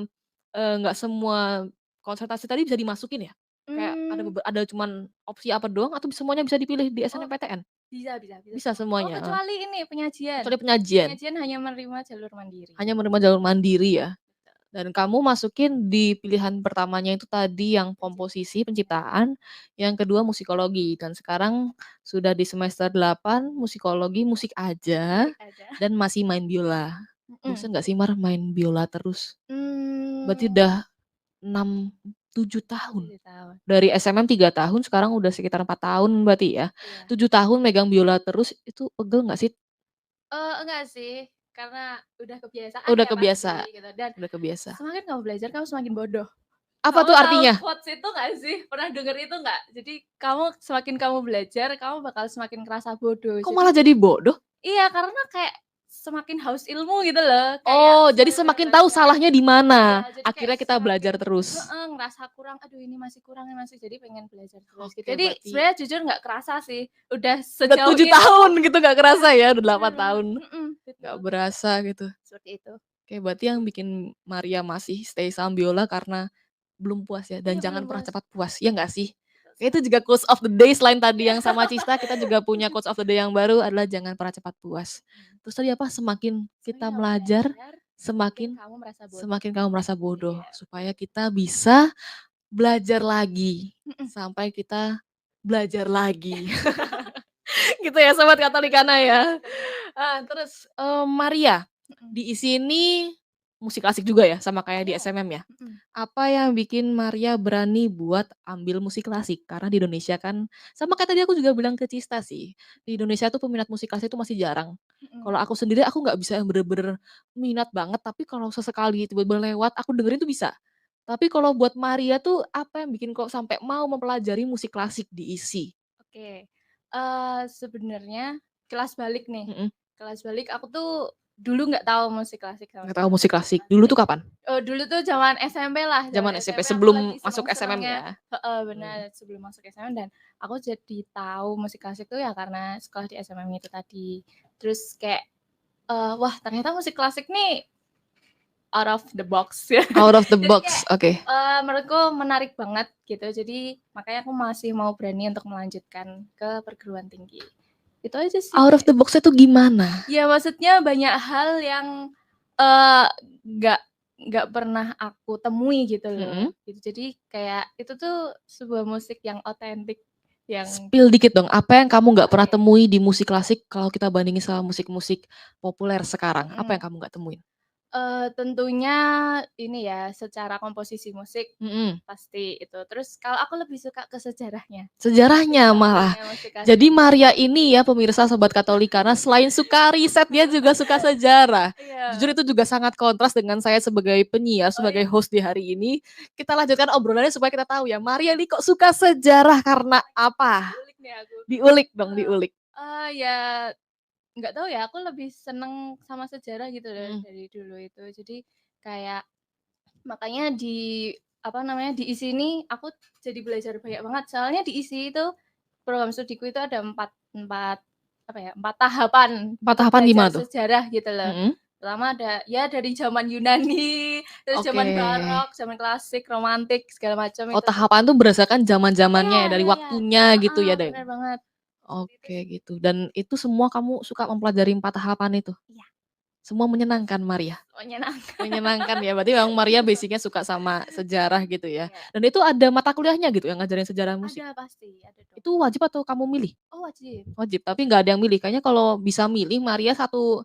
konsentrasi tadi bisa dimasukin ya? Kayak Mmm, ada cuman opsi apa doang atau semuanya bisa dipilih di oh, SNMPTN? bisa Bisa semua. Oh, semuanya, heeh. kecuali ini penyajian. Kecuali penyajian, Penyajian hanya menerima jalur mandiri. hanya menerima jalur mandiri ya? Betul. Dan kamu masukin di pilihan pertamanya itu tadi yang komposisi, penciptaan, yang kedua musikologi, dan sekarang sudah di semester 8 musikologi, musik aja, Musik aja. dan masih main biola. Mhm. Bosen nggak sih Mar main biola terus? Berarti Mmm, udah 6, 7 tahun? 7 tahun. Dari SMM 3 tahun, sekarang udah sekitar 4 tahun berarti ya? Iya. 7 tahun megang biola terus, itu pegel nggak sih? Enggak sih, karena udah kebiasaan Udah ya kebiasa pasti gitu, dan udah kebiasa. semakin kamu belajar kamu semakin bodoh. Apa Kamu tuh tahu artinya? quotes itu nggak sih? Pernah denger itu nggak? Jadi semakin kamu belajar, kamu bakal semakin ngerasa bodoh. Kok Jadi malah jadi bodoh? iya, karena kayak semakin haus ilmu gitu loh, kayak Oh, jadi semakin banyak semakin tahu belajar. salahnya di Iya, mana. jadi kayak Akhirnya kita semakin belajar terus. ngerasa kurang, "Aduh ini masih kurang, ini masih," jadi pengen belajar terus gitu. Oke, Jadi berarti sebenarnya jujur nggak kerasa sih, udah udah sejauh 7 itu. tahun gitu nggak kerasa ya, udah Bener 8 banget, tahun. Nggak betul, berasa gitu. seperti itu. Oke, berarti yang bikin Maria masih stay sama biola karena belum puas ya, dan Iya, jangan belum pernah puas. cepat puas, ya nggak sih? Betul Oke, itu sekali. juga quotes of the day selain tadi Iya. yang sama Cista, kita juga punya quotes of the day yang baru adalah jangan pernah cepat puas. Terus tadi apa, semakin Semakin kita kamu belajar, belajar, semakin semakin kamu merasa bodoh. semakin kamu merasa bodoh, Iya, supaya kita bisa belajar lagi, mhm, sampai kita belajar lagi. Gitu ya Sobat Katolikana ya. bener, Terus, Maria, mhm. di ISI ini musik klasik juga ya, sama kayak di Iya, SMM ya? mhm, Apa yang bikin Maria berani buat ambil musik klasik? Karena di Indonesia kan sama kayak tadi aku juga bilang ke Cista sih, di Indonesia tuh peminat musik klasik itu masih jarang. mhm. Kalau aku sendiri aku nggak bisa yang bener-bener minat banget, tapi kalau sesekali tiba-tiba lewat aku dengerin tuh bisa. Tapi kalau buat Maria tuh apa yang bikin kok sampai mau mempelajari musik klasik di ISI? Oke, sebenarnya kelas balik nih, Mhm, kelas balik aku tuh dulu nggak tahu musik klasik sama nggak tahu sekali musik gitu klasik. kan. Dulu Jadi, tuh kapan? dulu tuh zaman SMP lah, zaman Zaman SMP SMP aku sebelum lagi masuk SMM seneng-senengnya, ya? heeh, Mmm. bener, sebelum masuk SNM, dan aku jadi tahu musik klasik tuh ya karena sekolah di SMM itu tadi. Terus kayak, wah ternyata musik klasik nih out of the box ya. Out of the Jadi box, kayak, oke. menurutku menarik banget gitu. Jadi makanya aku masih mau berani untuk melanjutkan ke perguruan tinggi. Itu aja sih Out of kayak, the box-nya tuh gimana? ya maksudnya banyak hal yang, eee, nggak nggak pernah aku temui gitu Mhm. loh, gitu. Jadi kayak itu tuh sebuah musik yang otentik, yang Spill dikit dong, apa yang kamu nggak pernah oke, temui di musik klasik kalau kita bandingin sama musik-musik populer sekarang, apa mhm. yang kamu nggak temuin? Tentunya ini ya, secara komposisi musik Mhm. pasti itu. Terus kalau aku lebih suka ke sejarahnya, Sejarahnya malah. filosofinya musik Jadi klasik. Maria ini ya pemirsa Sobat Katolikana selain suka riset dia juga suka sejarah. Jujur Iya. itu juga sangat kontras dengan saya sebagai penyiar, Oh sebagai iya, host di hari ini. Kita lanjutkan obrolannya supaya kita tahu ya, Maria ini kok suka sejarah karena apa? diulik nih aku. Diulik dong, Heeh. diulik. Ya nggak tahu ya, aku lebih seneng sama sejarah gitu loh Mhm. dari dulu itu. Jadi kayak makanya apa namanya, di ISI ini aku jadi belajar banyak banget. Soalnya di ISI itu program studiku itu ada 4 4 apa ya, 4 tahapan 4 untuk tahapan belajar gimana tuh? sejarah gitu loh. Mhm. Pertama ada ya dari zaman Yunani, terus Oke. zaman barok, zaman klasik, romantik, segala macam Oh, itu tuh. tahapan tuh berdasarkan Iya zaman-zamannya ya, dari iya iya. waktunya gitu Heeh, ya, Deng? bener banget. Seperti itu Oke, sih. gitu. Dan itu semua kamu suka mempelajari 4 tahapan itu? Iya, Semua menyenangkan, Maria? menyenangkan. Menyenangkan ya, berarti memang Maria basic-nya suka sama sejarah gitu ya. Iya. Dan itu ada mata kuliahnya gitu yang ngajarin sejarah musik? Ada pasti, ada dong. Itu wajib atau kamu milih? Oh wajib. Wajib, tapi nggak ada yang milih. Kayaknya kalau bisa milih Maria satu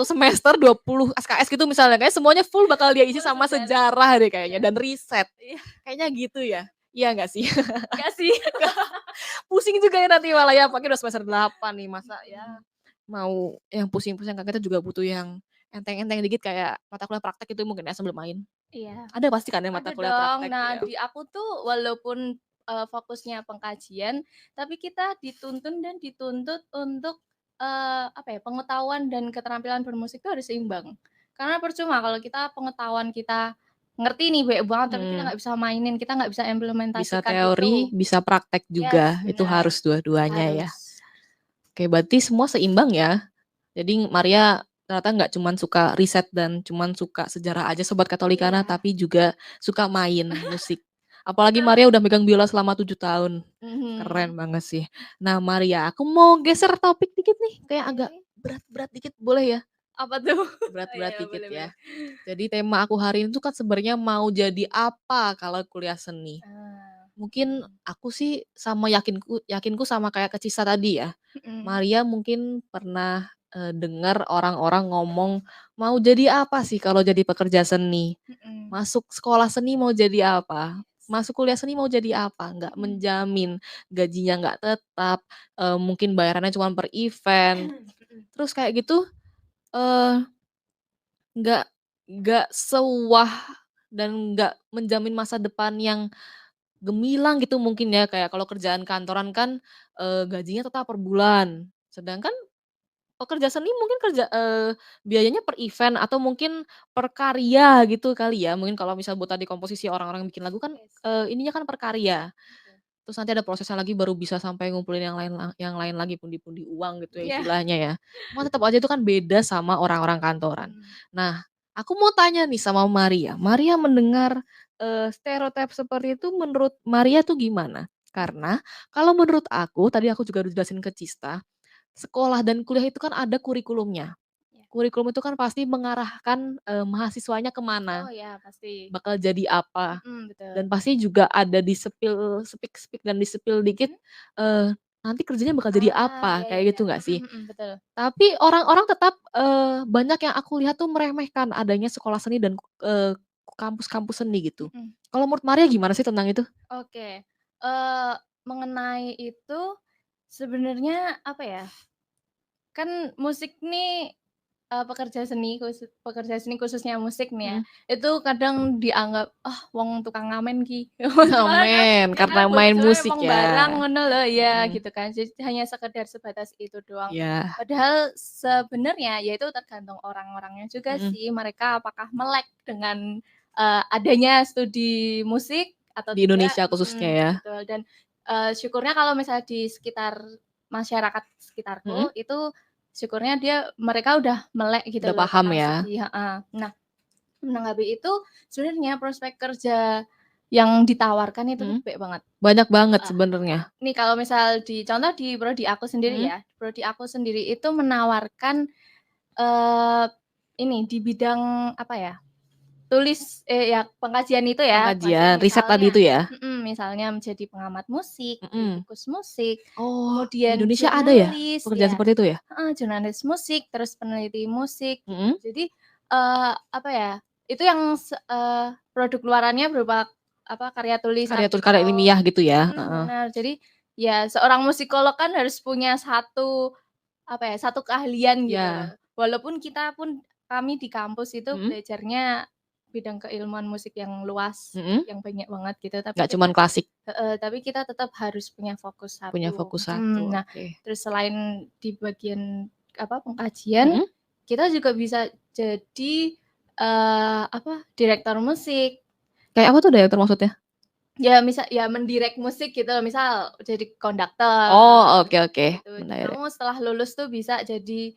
semester 20 SKS gitu misalnya, kayaknya semuanya full bakal dia isi Full sama sejarah. sejarah deh kayaknya Iya dan riset. iya. Kayaknya gitu ya? Iya nggak sih? Enggak sih. Pusing juga ya nanti malah ya, apalagi udah semester 8 nih, masa ya Mhm. mau yang pusing-pusing kan kita juga butuh yang enteng-enteng dikit kayak mata kuliah praktek itu mungkin ya sebelum main. Iya. Ada pasti kan ya mata Ada kuliah dong. praktek Nah, ya? di aku tuh walaupun, fokusnya pengkajian, tapi kita dituntun dan dituntut untuk, apa ya, pengetahuan dan keterampilan bermusik itu harus seimbang. Karena percuma kalau kita pengetahuan kita ngerti nih banyak banget, tapi kita Mhm. nggak bisa mainin, kita nggak bisa Bisa implementasikan teori, itu. bisa praktek Yes, juga, itu benar. harus dua-duanya ya? Harus. Oke, berarti semua seimbang ya? Jadi Maria ternyata nggak cuman suka riset dan cuman suka sejarah aja Sobat Katolikana, Iya, tapi juga suka main musik. Apalagi betul. Maria udah megang biola selama 7 tahun. Keren Mhm. banget sih. Nah Maria, aku mau geser topik dikit nih, kayak agak Oke. berat-berat dikit, boleh ya? Apa tuh? Oh, Berat-berat iya, dikit boleh boleh. ya. Jadi tema aku hari ini tuh kan sebenarnya mau jadi apa kalau kuliah seni. Ah, Mungkin aku sih sama yakinku sama kayak ke Cisa tadi ya. mhm, Maria mungkin pernah, dengar orang-orang ngomong, "Mau jadi apa sih kalau jadi pekerja seni? mhm. Masuk sekolah seni mau jadi apa? Yes. Masuk kuliah seni mau jadi apa? Nggak Mhm. menjamin, gajinya nggak tetap, mungkin bayarannya cuma per event." Mhm. Terus kayak gitu, eee, nggak nggak sewah dan nggak menjamin masa depan yang gemilang gitu mungkin ya, kayak kalau kerjaan kantoran kan, gajinya tetap per bulan. Sedangkan pekerja seni mungkin biayanya per event atau mungkin per karya gitu kali ya. Mungkin kalau misal buat tadi komposisi orang-orang yang bikin lagu kan, Yes, ininya kan per karya. betul. Terus nanti ada prosesnya lagi baru bisa sampai ngumpulin yang lain lagi, pundi-pundi uang gitu ya Iya. istilahnya ya. Cuma tetap aja itu kan beda sama orang-orang kantoran. Mhm. Nah, aku mau tanya nih sama Maria. Maria mendengar, stereotip seperti itu menurut Maria tuh gimana? Karena kalau menurut aku, tadi aku juga udah jelasin ke Cista, sekolah dan kuliah itu kan ada kurikulumnya. Iya. Kurikulum itu kan pasti mengarahkan, mahasiswanya Oh kemana, ya, pasti. bakal jadi apa. Mhm, betul. Dan pasti juga ada speak-speak dan di-spill dikit, Mhm? nanti kerjanya bakal jadi apa, Iya iya kayak iya. gitu nggak Mhm sih? mhm, betul. Tapi orang-orang tetap, banyak yang aku lihat tuh meremehkan adanya sekolah seni dan, kampus-kampus seni gitu. Mhm. Kalau menurut Maria gimana sih tentang itu? Oke, eee, mengenai itu sebenarnya apa ya, kan musik nih, pekerja seni khususnya musik nih ya, Mhm. itu kadang dianggap, "Ah, wong tukang ngamen ki." Padahal Ngamen, ya karena main bojone musik emang ya? barang ngono lho, ya Mhm, gitu kan. Jadi hanya sekedar sebatas itu doang. iya, Padahal sebenarnya ya itu tergantung orang-orangnya juga mhm, sih, mereka apakah melek dengan, adanya studi musik atau di tidak Indonesia khususnya ya? betul. Dan, syukurnya kalau misalnya di sekitar masyarakat Mhm, sekitarku itu syukurnya mereka udah melek gitu udah loh paham tentang ya? studi heeh. Nah, menanggapi itu sebenarnya prospek kerja yang ditawarkan itu tuh Mhm, baik banget. banyak banget Heeh. sebenarnya. Nih kalau misal contoh di prodi aku sendiri Mhm, ya, prodi aku sendiri itu menawarkan, eee, ini di bidang apa ya, ya pengkajian itu ya, pengkajian, riset tadi misalnya itu ya? misalnya menjadi pengamat musik, Mhm. kritikus musik, Oh, di kemudian Indonesia ada ya jurnalis pekerjaan ya seperti itu ya? heeh, jurnalis musik, terus peneliti musik Mhm, gitu. Jadi apa ya, itu yang produk luarannya berupa karya tulis, Karya artikel. ilmiah gitu ya? Heeh. Benar. Jadi ya seorang musikolog kan harus punya satu keahlian gitu loh. Ya. Walaupun kami di kampus itu Mhm. belajarnya bidang keilmuan musik yang luas, Mhm. yang banyak banget gitu, Nggak cuman klasik, tapi kita tetap harus punya fokus punya satu. fokus satu, Nah, oke. terus selain di bagian pengkajian, Mhm. kita juga bisa jadi direktur musik. Kayak apa tuh direktur maksudnya? Ya mendirect musik gitu, misal jadi konduktor. Oh, oke Gitu. mendirect. Kamu setelah lulus tuh bisa jadi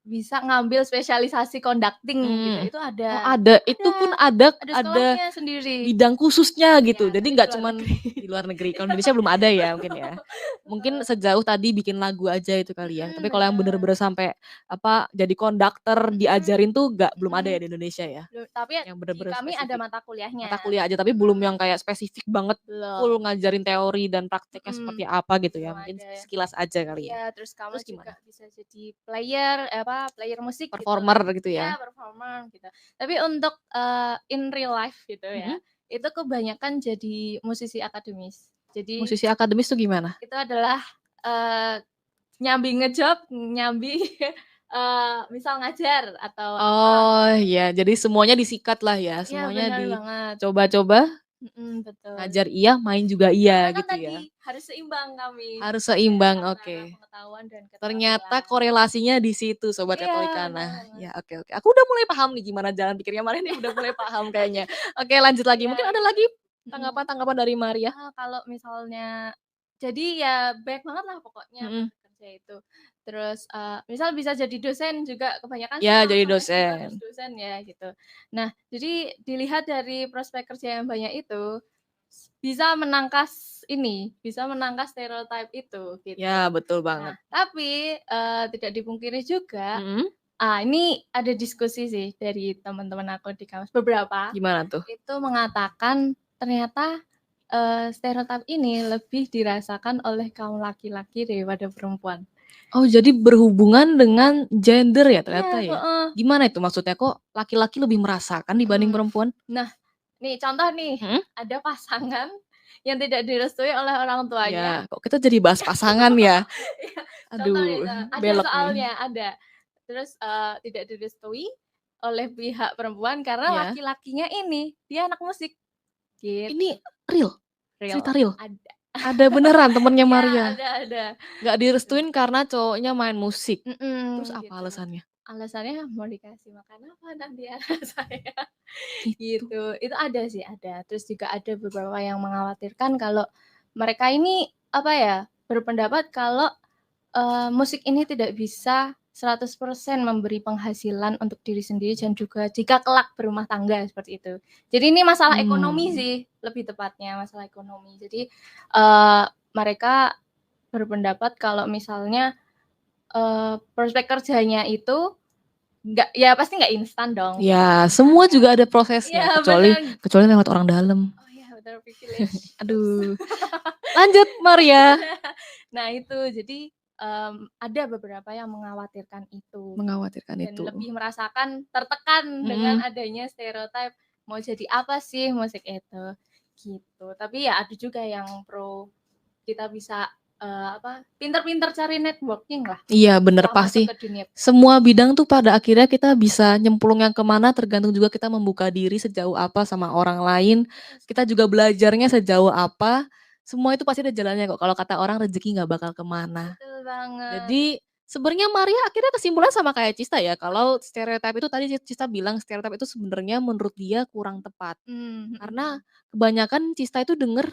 bisa ngambil spesialisasi conducting gitu. Itu Oh ada. ada, itu pun ada Ada sekolahnya sendiri. bidang khususnya gitu. Ya, Jadi tapi nggak di luar cuman negeri. di luar negeri. Kalau Indonesia belum ada ya mungkin ya. Mungkin sejauh tadi bikin lagu aja itu kali ya. Tapi kalau yang Bener. bener-bener sampai jadi konduktor diajarin tuh belum ada ya di Indonesia ya. Tapi Yang di bener-bener kami ada spesifik. mata kuliahnya. Mata kuliah aja, tapi belum yang kayak spesifik banget full Belum. ngajarin teori dan prakteknya seperti apa gitu ya. Belum Mungkin ada. sekilas aja kali ya. Iya, terus kamu Terus juga gimana? bisa jadi player musik gitu. Performer gitu ya. Ya, performer gitu. Tapi untuk in real life gitu ya, Mhm. itu kebanyakan jadi musisi akademis. Jadi Musisi akademis tuh gimana? itu adalah nyambi ngejob, nyambi misal ngajar atau Oh iya, jadi semuanya disikat lah ya, ya semuanya benar banget. dicoba-coba, Betul. ngajar iya, main juga iya Karena kan gitu ya. tadi harus seimbang kami. Harus seimbang, Antara oke. pengetahuan dan Ternyata keterampilan. korelasinya di situ Sobat Iya, benar Katolikana. banget. Ya oke. Aku udah mulai paham nih gimana jalan pikirnya Maria nih, udah mulai paham kayaknya. Oke lanjut lagi, Iya, mungkin ada gitu. lagi tanggapan-tanggapan dari Maria? Kalau misalnya jadi ya banyak banget lah pokoknya Mhm. kerja itu. Terus, misal bisa jadi dosen juga, kebanyakan sih Ya kalau jadi sampai status dosen. dosen ya gitu. Nah, jadi dilihat dari prospek kerja yang banyak itu, bisa menangkas stereotip itu gitu. Ya betul Nah, banget. tapi, tidak dipungkiri juga, Mhm. ini ada diskusi sih dari teman-teman aku di kampus, beberapa Gimana tuh? itu mengatakan ternyata stereotip ini lebih dirasakan oleh kaum laki-laki daripada perempuan. Oh jadi berhubungan dengan gender ya Iya, ternyata ya? heeh. Gimana itu maksudnya, kok laki-laki lebih merasakan dibanding Mhm. perempuan? Nah, nih contoh nih, Mhm? ada pasangan yang tidak direstui oleh orang tuanya. Ya, kok kita jadi bahas pasangan ya? Iya, contoh nih, Aduh, ada belok nih. soalnya, ada. Terus, tidak direstui oleh pihak perempuan karena Ya. laki-lakinya ini, dia anak musik, Ini gitu. real? Real, Cerita real? ada. Ada beneran temennya Iya, Maria? ada. Nggak Gitu. direstuin karena cowoknya main musik? Terus apa Gitu. alasannya? Alasannya mau dikasih makan apa nanti anak saya, Itu. gitu. Itu ada sih, ada. Terus juga ada beberapa yang mengkhawatirkan kalau mereka ini, berpendapat kalau, musik ini tidak bisa 100% memberi penghasilan untuk diri sendiri dan juga jika kelak berumah tangga, seperti itu. Jadi ini masalah ekonomi sih, lebih tepatnya masalah ekonomi. Jadi, mereka berpendapat kalau misalnya prospek kerjanya itu pasti nggak instan dong. Ya, semua juga ada prosesnya, Iya, kecuali lewat orang dalam. Oh iya, bener, privilege. Aduh. Lanjut Maria. Nah itu, jadi, ada beberapa yang mengkhawatirkan itu. Mengkhawatirkan Dan itu. lebih merasakan tertekan dengan adanya stereotip, mau jadi apa sih musik itu, gitu. Tapi ya ada juga yang pro, kita bisa, pinter-pinter cari networking lah. Iya bener, Setelah pasti. masuk ke dunia. Semua bidang tuh pada akhirnya kita bisa nyemplungnya kemana tergantung juga kita membuka diri sejauh apa sama orang lain. Kita juga belajarnya sejauh apa. Semua itu pasti ada jalannya kok. Kalau kata orang rezeki nggak bakal kemana. Betul banget. Jadi sebenarnya Maria akhirnya kesimpulan sama kayak Cista ya. Kalau stereotip itu tadi Cista bilang stereotip itu sebenarnya menurut dia kurang tepat. Karena kebanyakan Cista itu denger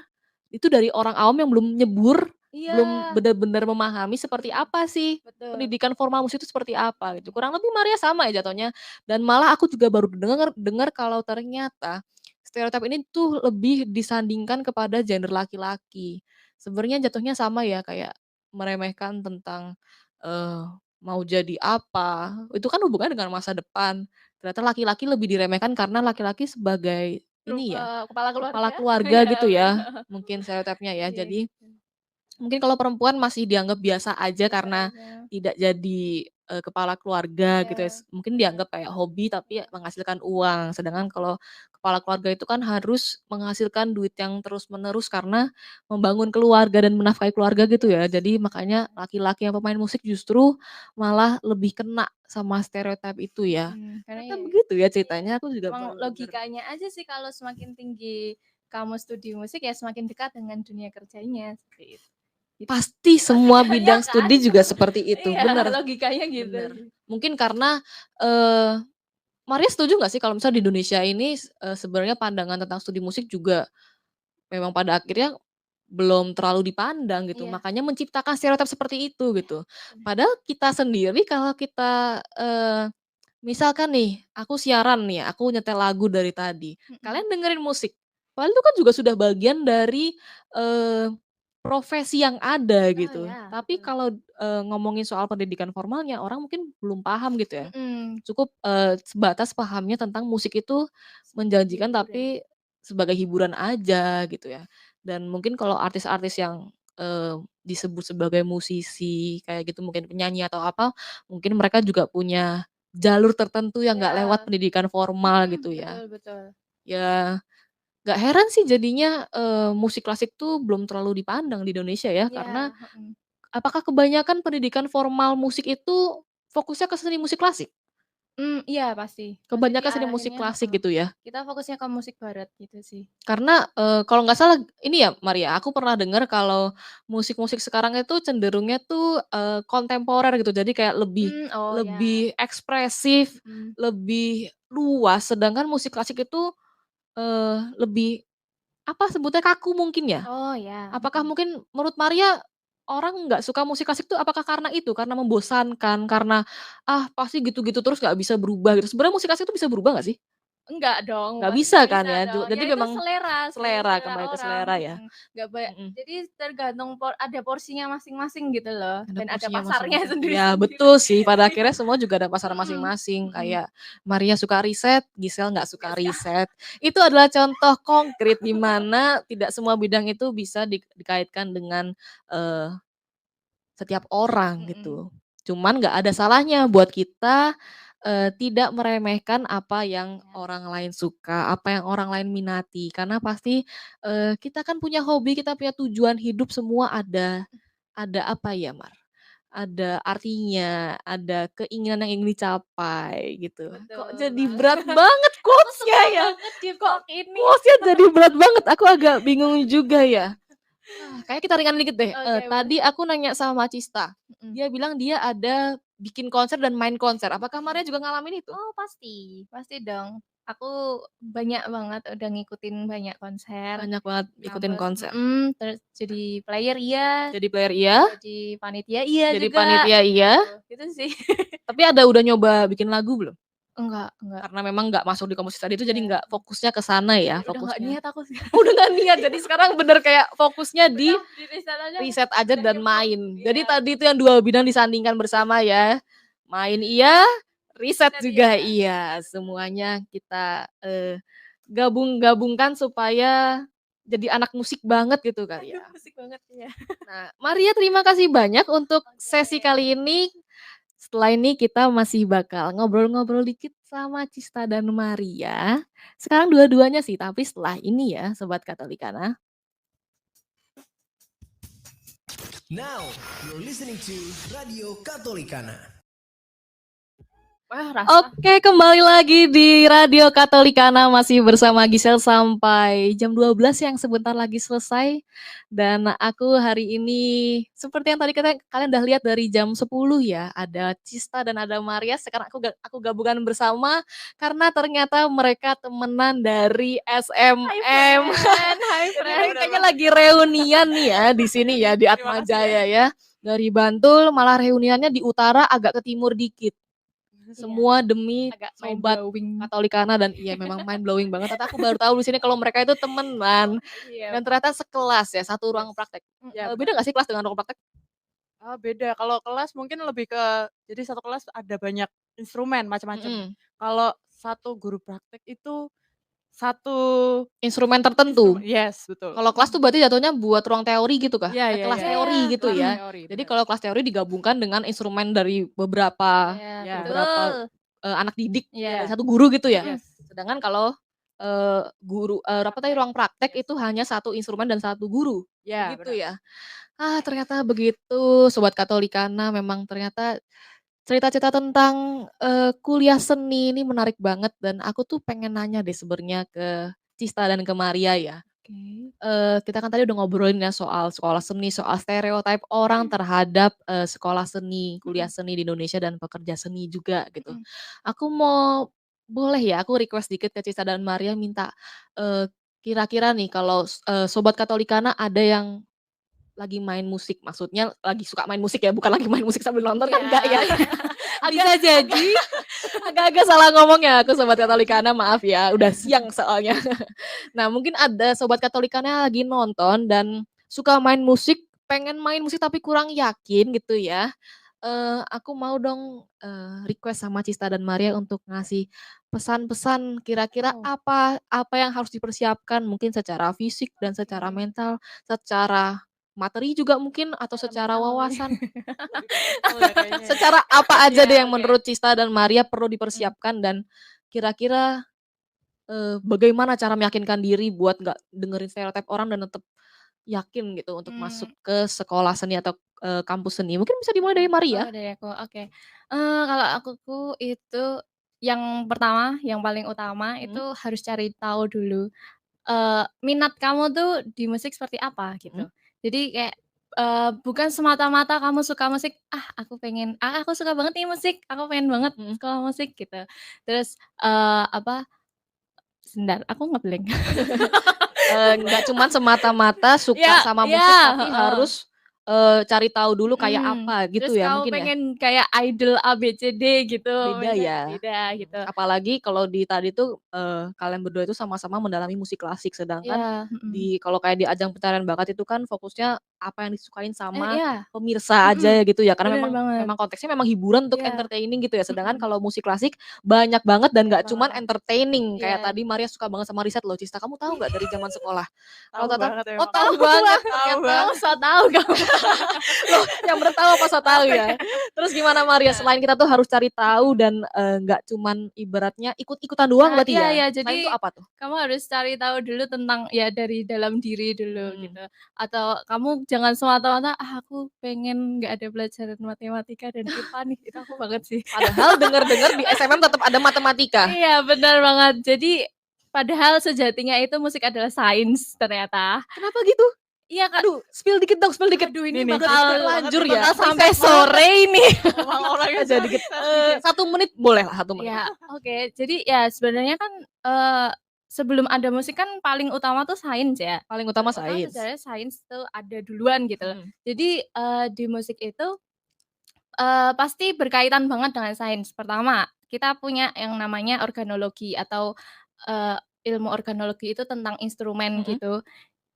itu dari orang awam yang belum nyebur, belum Iya, benar-benar memahami seperti apa sih betul. pendidikan formal musik itu seperti apa gitu. Kurang lebih Maria sama ya jatuhnya. Dan malah aku juga baru dengar kalau ternyata stereotip ini tuh lebih disandingkan kepada gender laki-laki. Sebenarnya jatuhnya sama ya kayak meremehkan tentang mau jadi apa, itu kan hubungannya dengan masa depan. Ternyata laki-laki lebih diremehkan karena laki-laki sebagai ini ya, Kepala kepala keluarga. keluarga Iya, gitu ya, bener. mungkin stereotipnya ya. Iya, Jadi gitu. mungkin kalau perempuan masih dianggap biasa aja Biasa karena aja. tidak jadi kepala keluarga gitu ya, Iya, mungkin bener. dianggap kayak hobi tapi menghasilkan uang. Sedangkan kalau kepala keluarga itu kan harus menghasilkan duit yang terus-menerus karena membangun keluarga dan menafkahi keluarga gitu ya. Yes, Jadi makanya bener. laki-laki yang pemain musik justru malah lebih kena sama stereotip itu ya. Karena Ternyata ya begitu ya iya, ceritanya, aku juga emang baru dengar. logikanya aja sih kalau semakin tinggi kamu studi musik ya semakin dekat dengan dunia kerjanya, seperti itu. Gitu. Pasti semua Logikanya bidang kan? studi juga seperti itu, Iya, bener logikanya gitu bener. sih. Mungkin karena, eee, Maria setuju nggak sih kalau misalnya di Indonesia ini sebenarnya pandangan tentang studi musik juga memang pada akhirnya belum terlalu dipandang gitu, Iya, makanya menciptakan stereotip seperti itu iya, gitu. bener. Padahal kita sendiri kalau kita, misalkan nih aku siaran nih, aku nyetel lagu dari tadi, Mhm. kalian dengerin musik, padahal itu kan juga sudah bagian dari, eee, profesi yang ada Oh gitu. ya, Tapi betul. kalau, ngomongin soal pendidikan formalnya orang mungkin belum paham gitu ya. Mhm, Cukup, sebatas pahamnya tentang musik itu sebagai menjanjikan hiburan. tapi sebagai hiburan aja gitu ya. Dan mungkin kalau artis-artis yang, disebut sebagai musisi kayak gitu mungkin penyanyi atau apa, mungkin mereka juga punya jalur tertentu yang nggak lewat Ya, pendidikan formal gitu ya. betul betul. Ya nggak heran sih jadinya, musik klasik tuh belum terlalu dipandang di Indonesia ya, karena Iya, mhm. apakah kebanyakan pendidikan formal musik itu fokusnya ke seni musik klasik? Iya pasti. Pasti Kebanyakan seni musik diarahinnya klasik heeh. gitu ya? Kita fokusnya ke musik barat gitu sih. Karena, kalau nggak salah ini ya, Maria, aku pernah dengar kalau musik-musik sekarang itu cenderungnya tuh, kontemporer gitu. Jadi kayak lebih Oh ya, lebih ekspresif, mhm. lebih luas, sedangkan musik klasik itu, lebih, apa sebutnya, kaku mungkin ya? Oh ya, Apakah mungkin menurut Maria, orang nggak suka musik klasik tuh apakah karena itu? Karena membosankan? Karena, "Ah, pasti gitu-gitu terus nggak bisa berubah," gitu. Sebenarnya musik klasik itu bisa berubah nggak sih? Enggak dong, Nggak pasti bisa nggak kan bisa ya? dong. Ya Jadi itu memang selera sih, selera, selera kembali ke orang, selera ya? nggak Mhm. jadi tergantung ada porsinya masing-masing gitu loh, Ada dan ada porsinya pasarnya masing-masing. Ya sendiri-sendiri. betul sih, pada Iya, akhirnya semua juga ada pasar mhm, masing-masing. mhm. Kayak Maria suka riset, Gisel nggak Nggak suka suka riset. Itu adalah contoh konkret di mana tidak semua bidang itu bisa dikaitkan dengan, eee, setiap orang mhm. gitu. Cuman nggak ada salahnya buat kita, tidak meremehkan apa yang Iya, orang lain suka, apa yang orang lain minati. Karena pasti, kita kan punya hobi, kita punya tujuan hidup semua ada apa ya, Mar, ada artinya, ada keinginan yang ingin dicapai gitu. Kok betul jadi banget. berat banget Aku quotes-nya suka ya? banget deep Kok talk ini. quotes-nya jadi berat banget, aku agak bingung juga ya. Kayaknya kita ringan dikit deh, Oke boleh. tadi aku nanya sama Cista, Mhm. dia bilang dia ada bikin konser dan main konser, apakah Maria juga ngalamin itu? Oh pasti, pasti dong. Aku banyak banget udah ngikutin banyak konser, Banyak banget ikutin kampus konser. terus jadi player iya, Jadi player iya, jadi panitia iya jadi juga, panitia gitu. iya, Gitu sih. tapi udah nyoba bikin lagu belum? Enggak, Karena memang nggak masuk di komposisi tadi itu jadi iya, nggak fokusnya ke sana ya, udah nggak fokusnya niat aku sih. udah nggak niat, jadi sekarang bener kayak fokusnya di Udah di riset aja riset aja udah dan nyemplung, main. Jadi iya, tadi itu yang 2 bidang disandingkan bersama ya. Main iya, riset riset iya. juga iya, semuanya kita, gabungkan supaya jadi anak musik banget gitu kali Aduh ya. musik banget, iya. Nah, Maria terima kasih banyak untuk Oke, sesi kali ini. Setelah ini kita masih bakal ngobrol-ngobrol dikit sama Cista dan Maria. Sekarang dua-duanya sih, tapi setelah ini ya Sobat Katolikana. Now, you're listening to Radio Katolikana. wah rasa Oke, kembali lagi di Radio Katolikana masih bersama Gisel sampai jam 12 yang sebentar lagi selesai. Dan aku hari ini seperti yang tadi kalian udah lihat dari jam 10 ya, ada Cista dan ada Maria. Sekarang aku gabungan bersama karena ternyata mereka temenan dari hi SMM. friend, hi Jadi friend. mereka kayaknya lagi reunian nih ya di sini ya di Terima kasih ya. Atmajaya ya. Dari Bantul malah reuniannya di utara agak ke timur dikit. Iya, Semua demi agak mind sobat blowing. Katolikana dan iya memang mind blowing banget, ternyata aku baru tahu di sini kalau mereka itu temenan Iya, dan ternyata sekelas ya, satu ruang Yes. praktek. Ya Beda benar. nggak sih kelas dengan ruang praktek? Beda, kalau kelas mungkin lebih ke jadi satu kelas ada banyak instrumen macam-macam. Mhm, Kalau satu guru praktek itu satu Instrumen tertentu. yes, betul. Kalau kelas tuh berarti jatuhnya buat ruang teori gitu kah? Iya iya Kelas iya. teori gitu Kelas ya. teori, Jadi bener. kalau kelas teori digabungkan dengan instrumen dari beberapa Iya, Iya. beberapa, betul. anak didik Iya. dari satu guru gitu ya. Yes. Sedangkan kalau, apa tadi, ruang praktek itu hanya satu instrumen dan satu guru, Iya, begitu benar. ya? Ternyata begitu Sobat Katolikana, memang ternyata cerita-cerita tentang, kuliah seni ini menarik banget dan aku tuh pengen nanya deh sebenarnya ke Cista dan ke Maria ya. Oke. Kita kan tadi udah ngobrolin ya soal sekolah seni, soal stereotype orang terhadap, sekolah seni, kuliah Mhm, seni di Indonesia dan pekerja seni juga gitu. mhm. Aku boleh ya aku request dikit ke Cista dan Maria minta, eee, kira-kira nih kalau Sobat Katolikana ada yang lagi main musik, maksudnya lagi suka main musik ya, bukan lagi main musik sambil nonton kan enggak ya. Iya. Agak Bisa jadi. agak-agak salah ngomong ya aku Sobat Katolikana, maaf ya, udah siang soalnya. Nah, mungkin ada Sobat Katolikana lagi nonton dan suka main musik, pengen main musik tapi kurang yakin gitu ya. Aku mau dong, request sama Cista dan Maria untuk ngasih pesan-pesan kira-kira Oh. apa yang harus dipersiapkan mungkin secara fisik dan secara Oke. mental, secara materi juga mungkin atau Secara secara mental nih. wawasan. Lebih ke mental ya kayaknya ya. Secara apa aja Iya, deh yang oke. menurut Cista dan Maria perlu Mhm. dipersiapkan dan kira-kira, bagaimana cara meyakinkan diri buat nggak dengerin stereotip orang dan tetap yakin gitu untuk masuk Mmm, ke sekolah seni atau, kampus seni? Mungkin bisa dimulai mhm. dari Maria? Oh, dari aku, oke. Kalau akuku itu yang pertama, yang paling utama itu Mhm, harus cari tahu dulu, minat kamu tuh di musik seperti apa mhm, gitu. Jadi kayak, bukan semata-mata kamu suka musik, aku suka banget nih musik, aku pengen banget mhm. sekolah musik," gitu. Terus, apa sebentar aku nge-blank. Nggak cuman semata-mata suka Iya sama iya, musik, tapi heeh. harus, cari tahu dulu kayak Mhm, apa gitu terus ya kamu mungkin ya? pengen kayak idol A, B, C, D gitu, Beda misal ya? beda gitu. Apalagi kalau di tadi tuh, kalian berdua itu sama-sama mendalami musik klasik, sedangkan Iya, mhm. kalau kayak di ajang pencarian bakat itu kan fokusnya apa yang disukain sama Iya, pemirsa aja mhm, ya gitu ya, karena bener memang banget. memang konteksnya memang hiburan untuk Iya, entertaining gitu ya, sedangkan mhm, kalau musik klasik banyak banget dan banyak nggak cuman banget. entertaining, kayak Iya. tadi Maria suka banget sama riset loh, Cista, kamu tahu nggak dari zaman sekolah? Kalau Tahu Tata banget oh emang. tahu Tahu banget banget, Tahu ternyata. kamu banget. so tahu kamu. Loh, yang bener tahu apa so tahu ya? Oke. Terus gimana Maria, Iya. selain kita tuh harus cari tahu dan, nggak cuman ibaratnya ikut-ikutan doang Nah, berarti iya ya? iya, Selain itu jadi apa tuh? kamu harus cari tahu dulu tentang ya dari dalam diri dulu Mhm. gitu, atau kamu jangan semata-mata, aku pengen nggak ada pelajaran matematika dan IPA nih," itu aku banget sih. Padahal denger-denger di SMM tetap ada matematika. Iya, benar banget. Jadi, padahal sejatinya itu musik adalah sains ternyata. Kenapa gitu? Iya, Kak. Aduh, spill dikit dong, spill dikit. Aduh ini Nih, Udah riset banget terlanjur nih. ya, bakal sampai riset banget. sore ini. Emang orangnya Aja so dikit, riset nih. 1 menit bolehlah 1 menit. Ya, oke. Jadi ya sebenarnya kan, sebelum ada musik kan paling utama tuh sains ya. Paling utama Paling utama sains. sebenarnya sains tuh ada duluan gitu loh. Mhm. Jadi, di musik itu, pasti berkaitan banget dengan sains. Pertama, kita punya yang namanya organologi atau, eee, ilmu organologi itu tentang instrumen Mhm. gitu.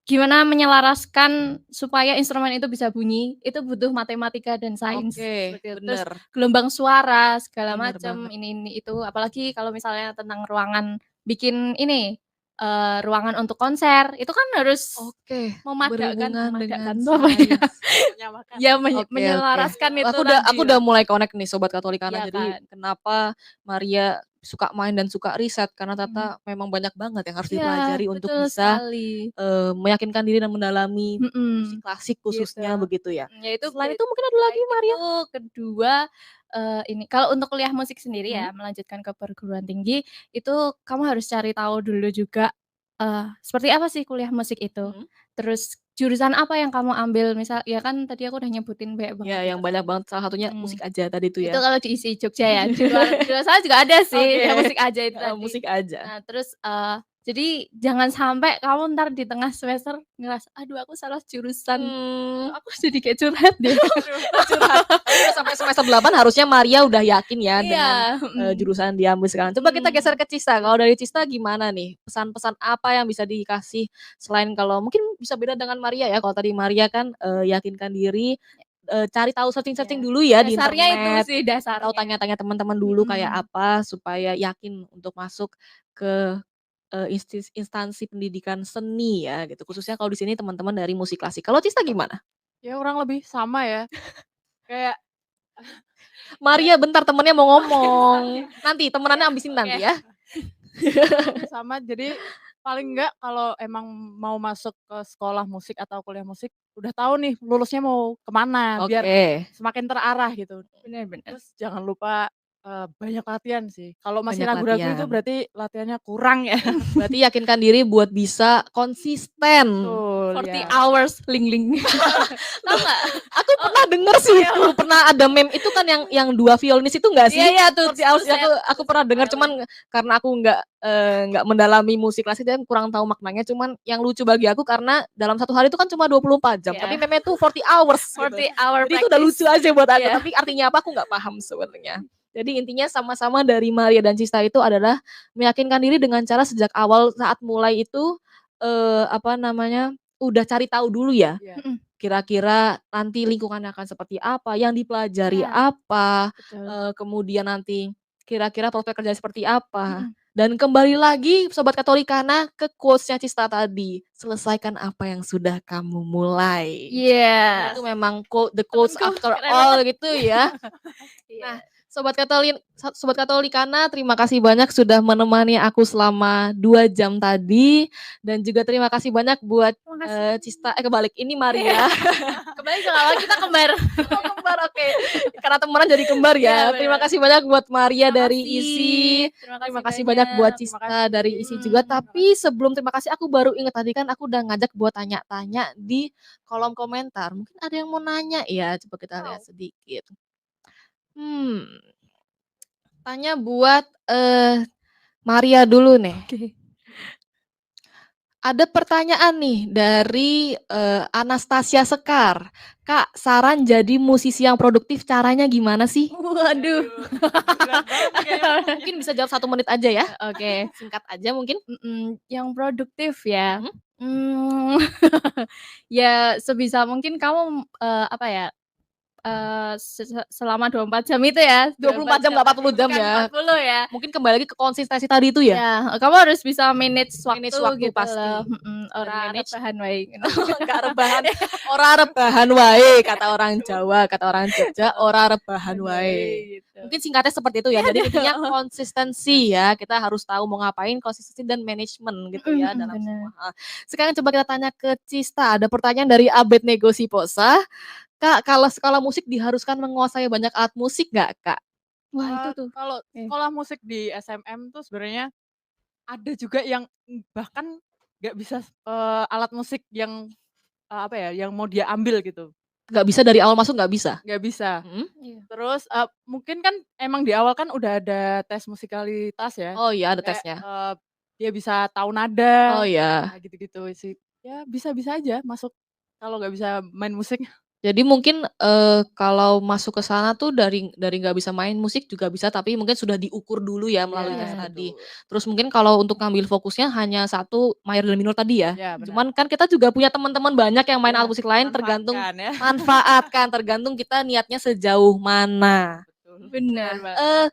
Gimana menyelaraskan supaya instrumen itu bisa bunyi, itu butuh matematika dan sains, Oke, seperti itu. Terus bener, gelombang suara segala bener macam, banget. ini itu, apalagi kalau misalnya tentang ruangan bikin ini, ruangan untuk konser, itu kan harus Oke, memadakkan berhubungan dengan memadakkan tuh apa ya? sains. Menyamakan. Ya Oke, oke. menyelaraskan itu Aku tadi udah lah. mulai connect nih Sobat Katolikana. Iya Jadi kan? kenapa Maria suka main dan suka riset, karena Mhm. Tata memang banyak banget yang harus Iya, dipelajari untuk betul bisa, sekali. meyakinkan diri dan mendalami musik Mhm, klasik gitu. khususnya begitu ya. Ya itu Selain itu mungkin ada lagi selain Maria? itu, kedua, ini kalau untuk kuliah musik sendiri Mhm, ya, melanjutkan ke perguruan tinggi, itu kamu harus cari tahu dulu juga, seperti apa sih kuliah musik itu. mhm. Terus jurusan apa yang kamu ambil, misal ya kan tadi aku udah nyebutin banyak Ya banget yang itu kan. banyak banget salah satunya Mhm. musik aja tadi tuh Itu ya. kalau di ISI Jogja ya, di luar sana juga ada sih yang Oke, musik aja itu tadi. musik aja. Nah terus, jadi jangan sampai kamu entar di tengah semester ngerasa, "Aduh aku salah jurusan." Mmm. Aku jadi kayak curhat deh. Aduh. Curhat. Tapi udah sampai semester 8 harusnya Maria udah yakin ya Iya, dengan, mhm, jurusan yang diambil sekarang. Coba kita geser mhm. ke Cista, kalau dari Cista gimana nih? Pesan-pesan apa yang bisa dikasih selain kalau mungkin bisa beda dengan Maria ya, kalau tadi Maria kan, yakinkan diri, cari tahu Iya, searching-searching dulu ya di dasarnya itu internet, sih, atau dasarnya. tanya-tanya teman-teman dulu kayak Mhm, apa supaya yakin untuk masuk ke instansi pendidikan seni ya gitu, khususnya kalau di sini teman-teman dari musik klasik. Kalau Cista gimana? Ya kurang lebih sama ya. Kayak Maria bentar temennya mau ngomong. Oke. Nanti temenannya ambisin Oke. nanti ya. kurang lebih sama. Jadi paling enggak kalau emang mau masuk ke sekolah musik atau kuliah musik, udah tahu nih lulusnya mau kemana biar Oke, semakin terarah gitu. Benar-benar. Terus jangan lupa, banyak latihan sih. Kalau masih banyak ragu-ragu itu latihan. berarti latihannya kurang ya. Berarti yakinkan diri buat bisa konsisten. Betul, 40 ya. hours ling-ling. Tahu nggak? Aku pernah denger sih itu, pernah ada meme itu kan yang 2 violinis itu enggak sih? Iya iya tuh. 40 hours Buset. aku pernah dengar cuman karena aku enggak mendalami musik klasik dan kurang tahu maknanya, cuman yang lucu bagi aku karena dalam 1 hari itu kan cuma 24 jam, Iya. tapi meme itu 40 hours gitu. 40 hour Jadi itu udah lucu aja buat aku, Iya. tapi artinya apa aku nggak paham sebenarnya. Jadi intinya sama-sama dari Maria dan Cista itu adalah meyakinkan diri dengan cara sejak awal saat mulai itu, apa namanya, udah cari tahu dulu ya. Iya, Kira-kira nanti lingkungannya akan seperti apa, yang dipelajari Iya. apa, Betul. kemudian nanti kira-kira prospek kerja seperti apa. Mhm. Dan kembali lagi Sobat Katolikana ke quotes-nya Cista tadi, "Selesaikan apa yang sudah kamu mulai." Iya. Itu memang the quotes Temenku after keren all banget. gitu ya. Iya. Nah, Sobat Katolikana, terima kasih banyak sudah menemani aku selama 2 jam tadi, dan juga terima kasih banyak buat, Makasih. Cista kebalik, ini Maria. Kembali ke awal kita kembar. Oh kembar, oke. Karena temenan jadi kembar Iya, ya. benar. Terima kasih banyak buat Maria dari Makasih. ISI. Terima Terima kasih banyak buat Terima Cista kasih. dari ISI juga. Terima Tapi sebelum terima kasih aku baru ingat tadi kan aku udah ngajak buat tanya-tanya di kolom komentar. Mungkin ada yang mau nanya ya, coba kita lihat sedikit. Tanya buat, Maria dulu nih. Oke. Ada pertanyaan nih dari, Anastasia Sekar. "Kak, saran jadi musisi yang produktif caranya gimana sih?" Waduh. Berat banget kayaknya. Mungkin bisa jawab 1 menit aja ya, Oke. singkat aja mungkin. Yang produktif ya. Mhm. Mmm, ya sebisa mungkin kamu, apa ya, selama 24 jam itu ya, 24 jam nggak 40 jam bukan ya. 40 ya. Mungkin kembali lagi ke konsistensi tadi itu ya? Ya, kamu harus bisa manage Manage waktu gitu pasti. loh, ora manage rebahan wae. Nggak rebahan, ora rebahan wae kata orang Jawa, kata orang Jogja, ora rebahan wae. Gitu. Mungkin singkatnya seperti itu ya. Jadi intinya konsistensi ya. Kita harus tahu mau ngapain, konsistensi dan manajemen gitu ya dalam Bener. semua hal. Sekarang coba kita tanya ke Cista. Ada pertanyaan dari Abednego Siposa. "Kak, kalau sekolah musik diharuskan menguasai banyak alat musik nggak, Kak?" Wah itu tuh. Kalau Oke. sekolah musik di SMM tuh sebenarnya ada juga yang bahkan nggak bisa, alat musik yang, apa ya, yang mau dia ambil gitu, Nggak bisa dari awal masuk nggak bisa? nggak bisa. Mhm. Iya. Terus, mungkin kan emang di awal kan udah ada tes musikalitas ya, Oh iya ada kayak, tesnya. dia bisa tahu nada, Oh iya. gitu-gitu sih. Ya bisa-bisa aja masuk kalau nggak bisa main musik. Jadi mungkin, kalau masuk ke sana tuh dari nggak bisa main musik juga bisa, tapi mungkin sudah diukur dulu ya melalui tes Iya. tadi. Betul. Terus mungkin kalau untuk ngambil fokusnya hanya satu mayor dan minor tadi ya. Ya benar. Cuman kan kita juga punya teman-teman banyak yang main Ya, alat musik lain, tergantung manfaatkan ya. manfaatkan, tergantung kita niatnya sejauh mana. Betul. Benar. Eee,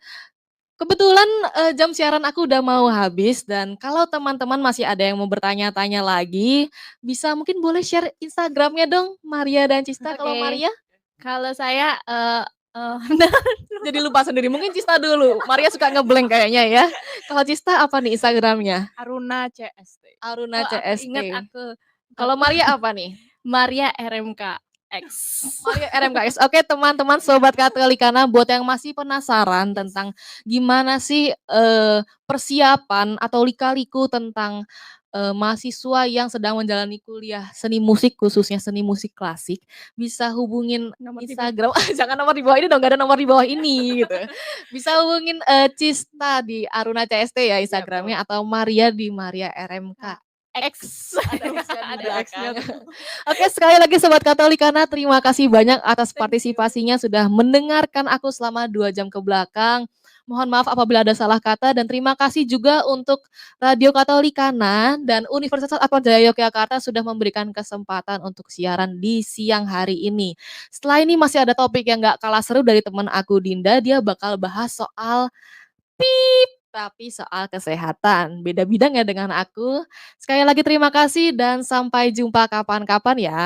Kebetulan, jam siaran aku udah mau habis dan kalau teman-teman masih ada yang mau bertanya-tanya lagi, bisa mungkin boleh share Instagram-nya dong, Maria dan Cista. Kalau Oke. Maria? Kalau saya, Jadi lupa sendiri, mungkin Cista dulu, Maria suka nge-blank kayaknya ya. Kalau Cista apa nih Instagram-nya? Aruna CST. Aruna aku ingat CST. aku. Kalau Maria apa nih? Maria RMK X. Maria RMKS. Oke teman-teman Sobat Katolikana, buat yang masih penasaran tentang gimana sih, persiapan atau lika-liku tentang, mahasiswa yang sedang menjalani kuliah seni musik, khususnya seni musik klasik, bisa hubungin Nomor di Instagram jangan nomor di bawah ini dong, nggak ada nomor di bawah ini gitu. Bisa hubungin, Cista di Aruna CST ya Instagram-nya, atau Maria di Maria RMK X. Ada X-nya di belakang. Oke, sekali lagi Sobat Katolikana, terima kasih banyak atas partisipasinya sudah mendengarkan aku selama 2 jam ke belakang. Mohon maaf apabila ada salah kata dan terima kasih juga untuk Radio Katolikana dan Universitas Atmajaya Yogyakarta sudah memberikan kesempatan untuk siaran di siang hari ini. Setelah ini masih ada topik yang gak kalah seru dari teman aku Dinda, dia bakal bahas soal pip. tapi soal kesehatan. Beda bidang ya dengan aku. Sekali lagi terima kasih dan sampai jumpa kapan-kapan ya.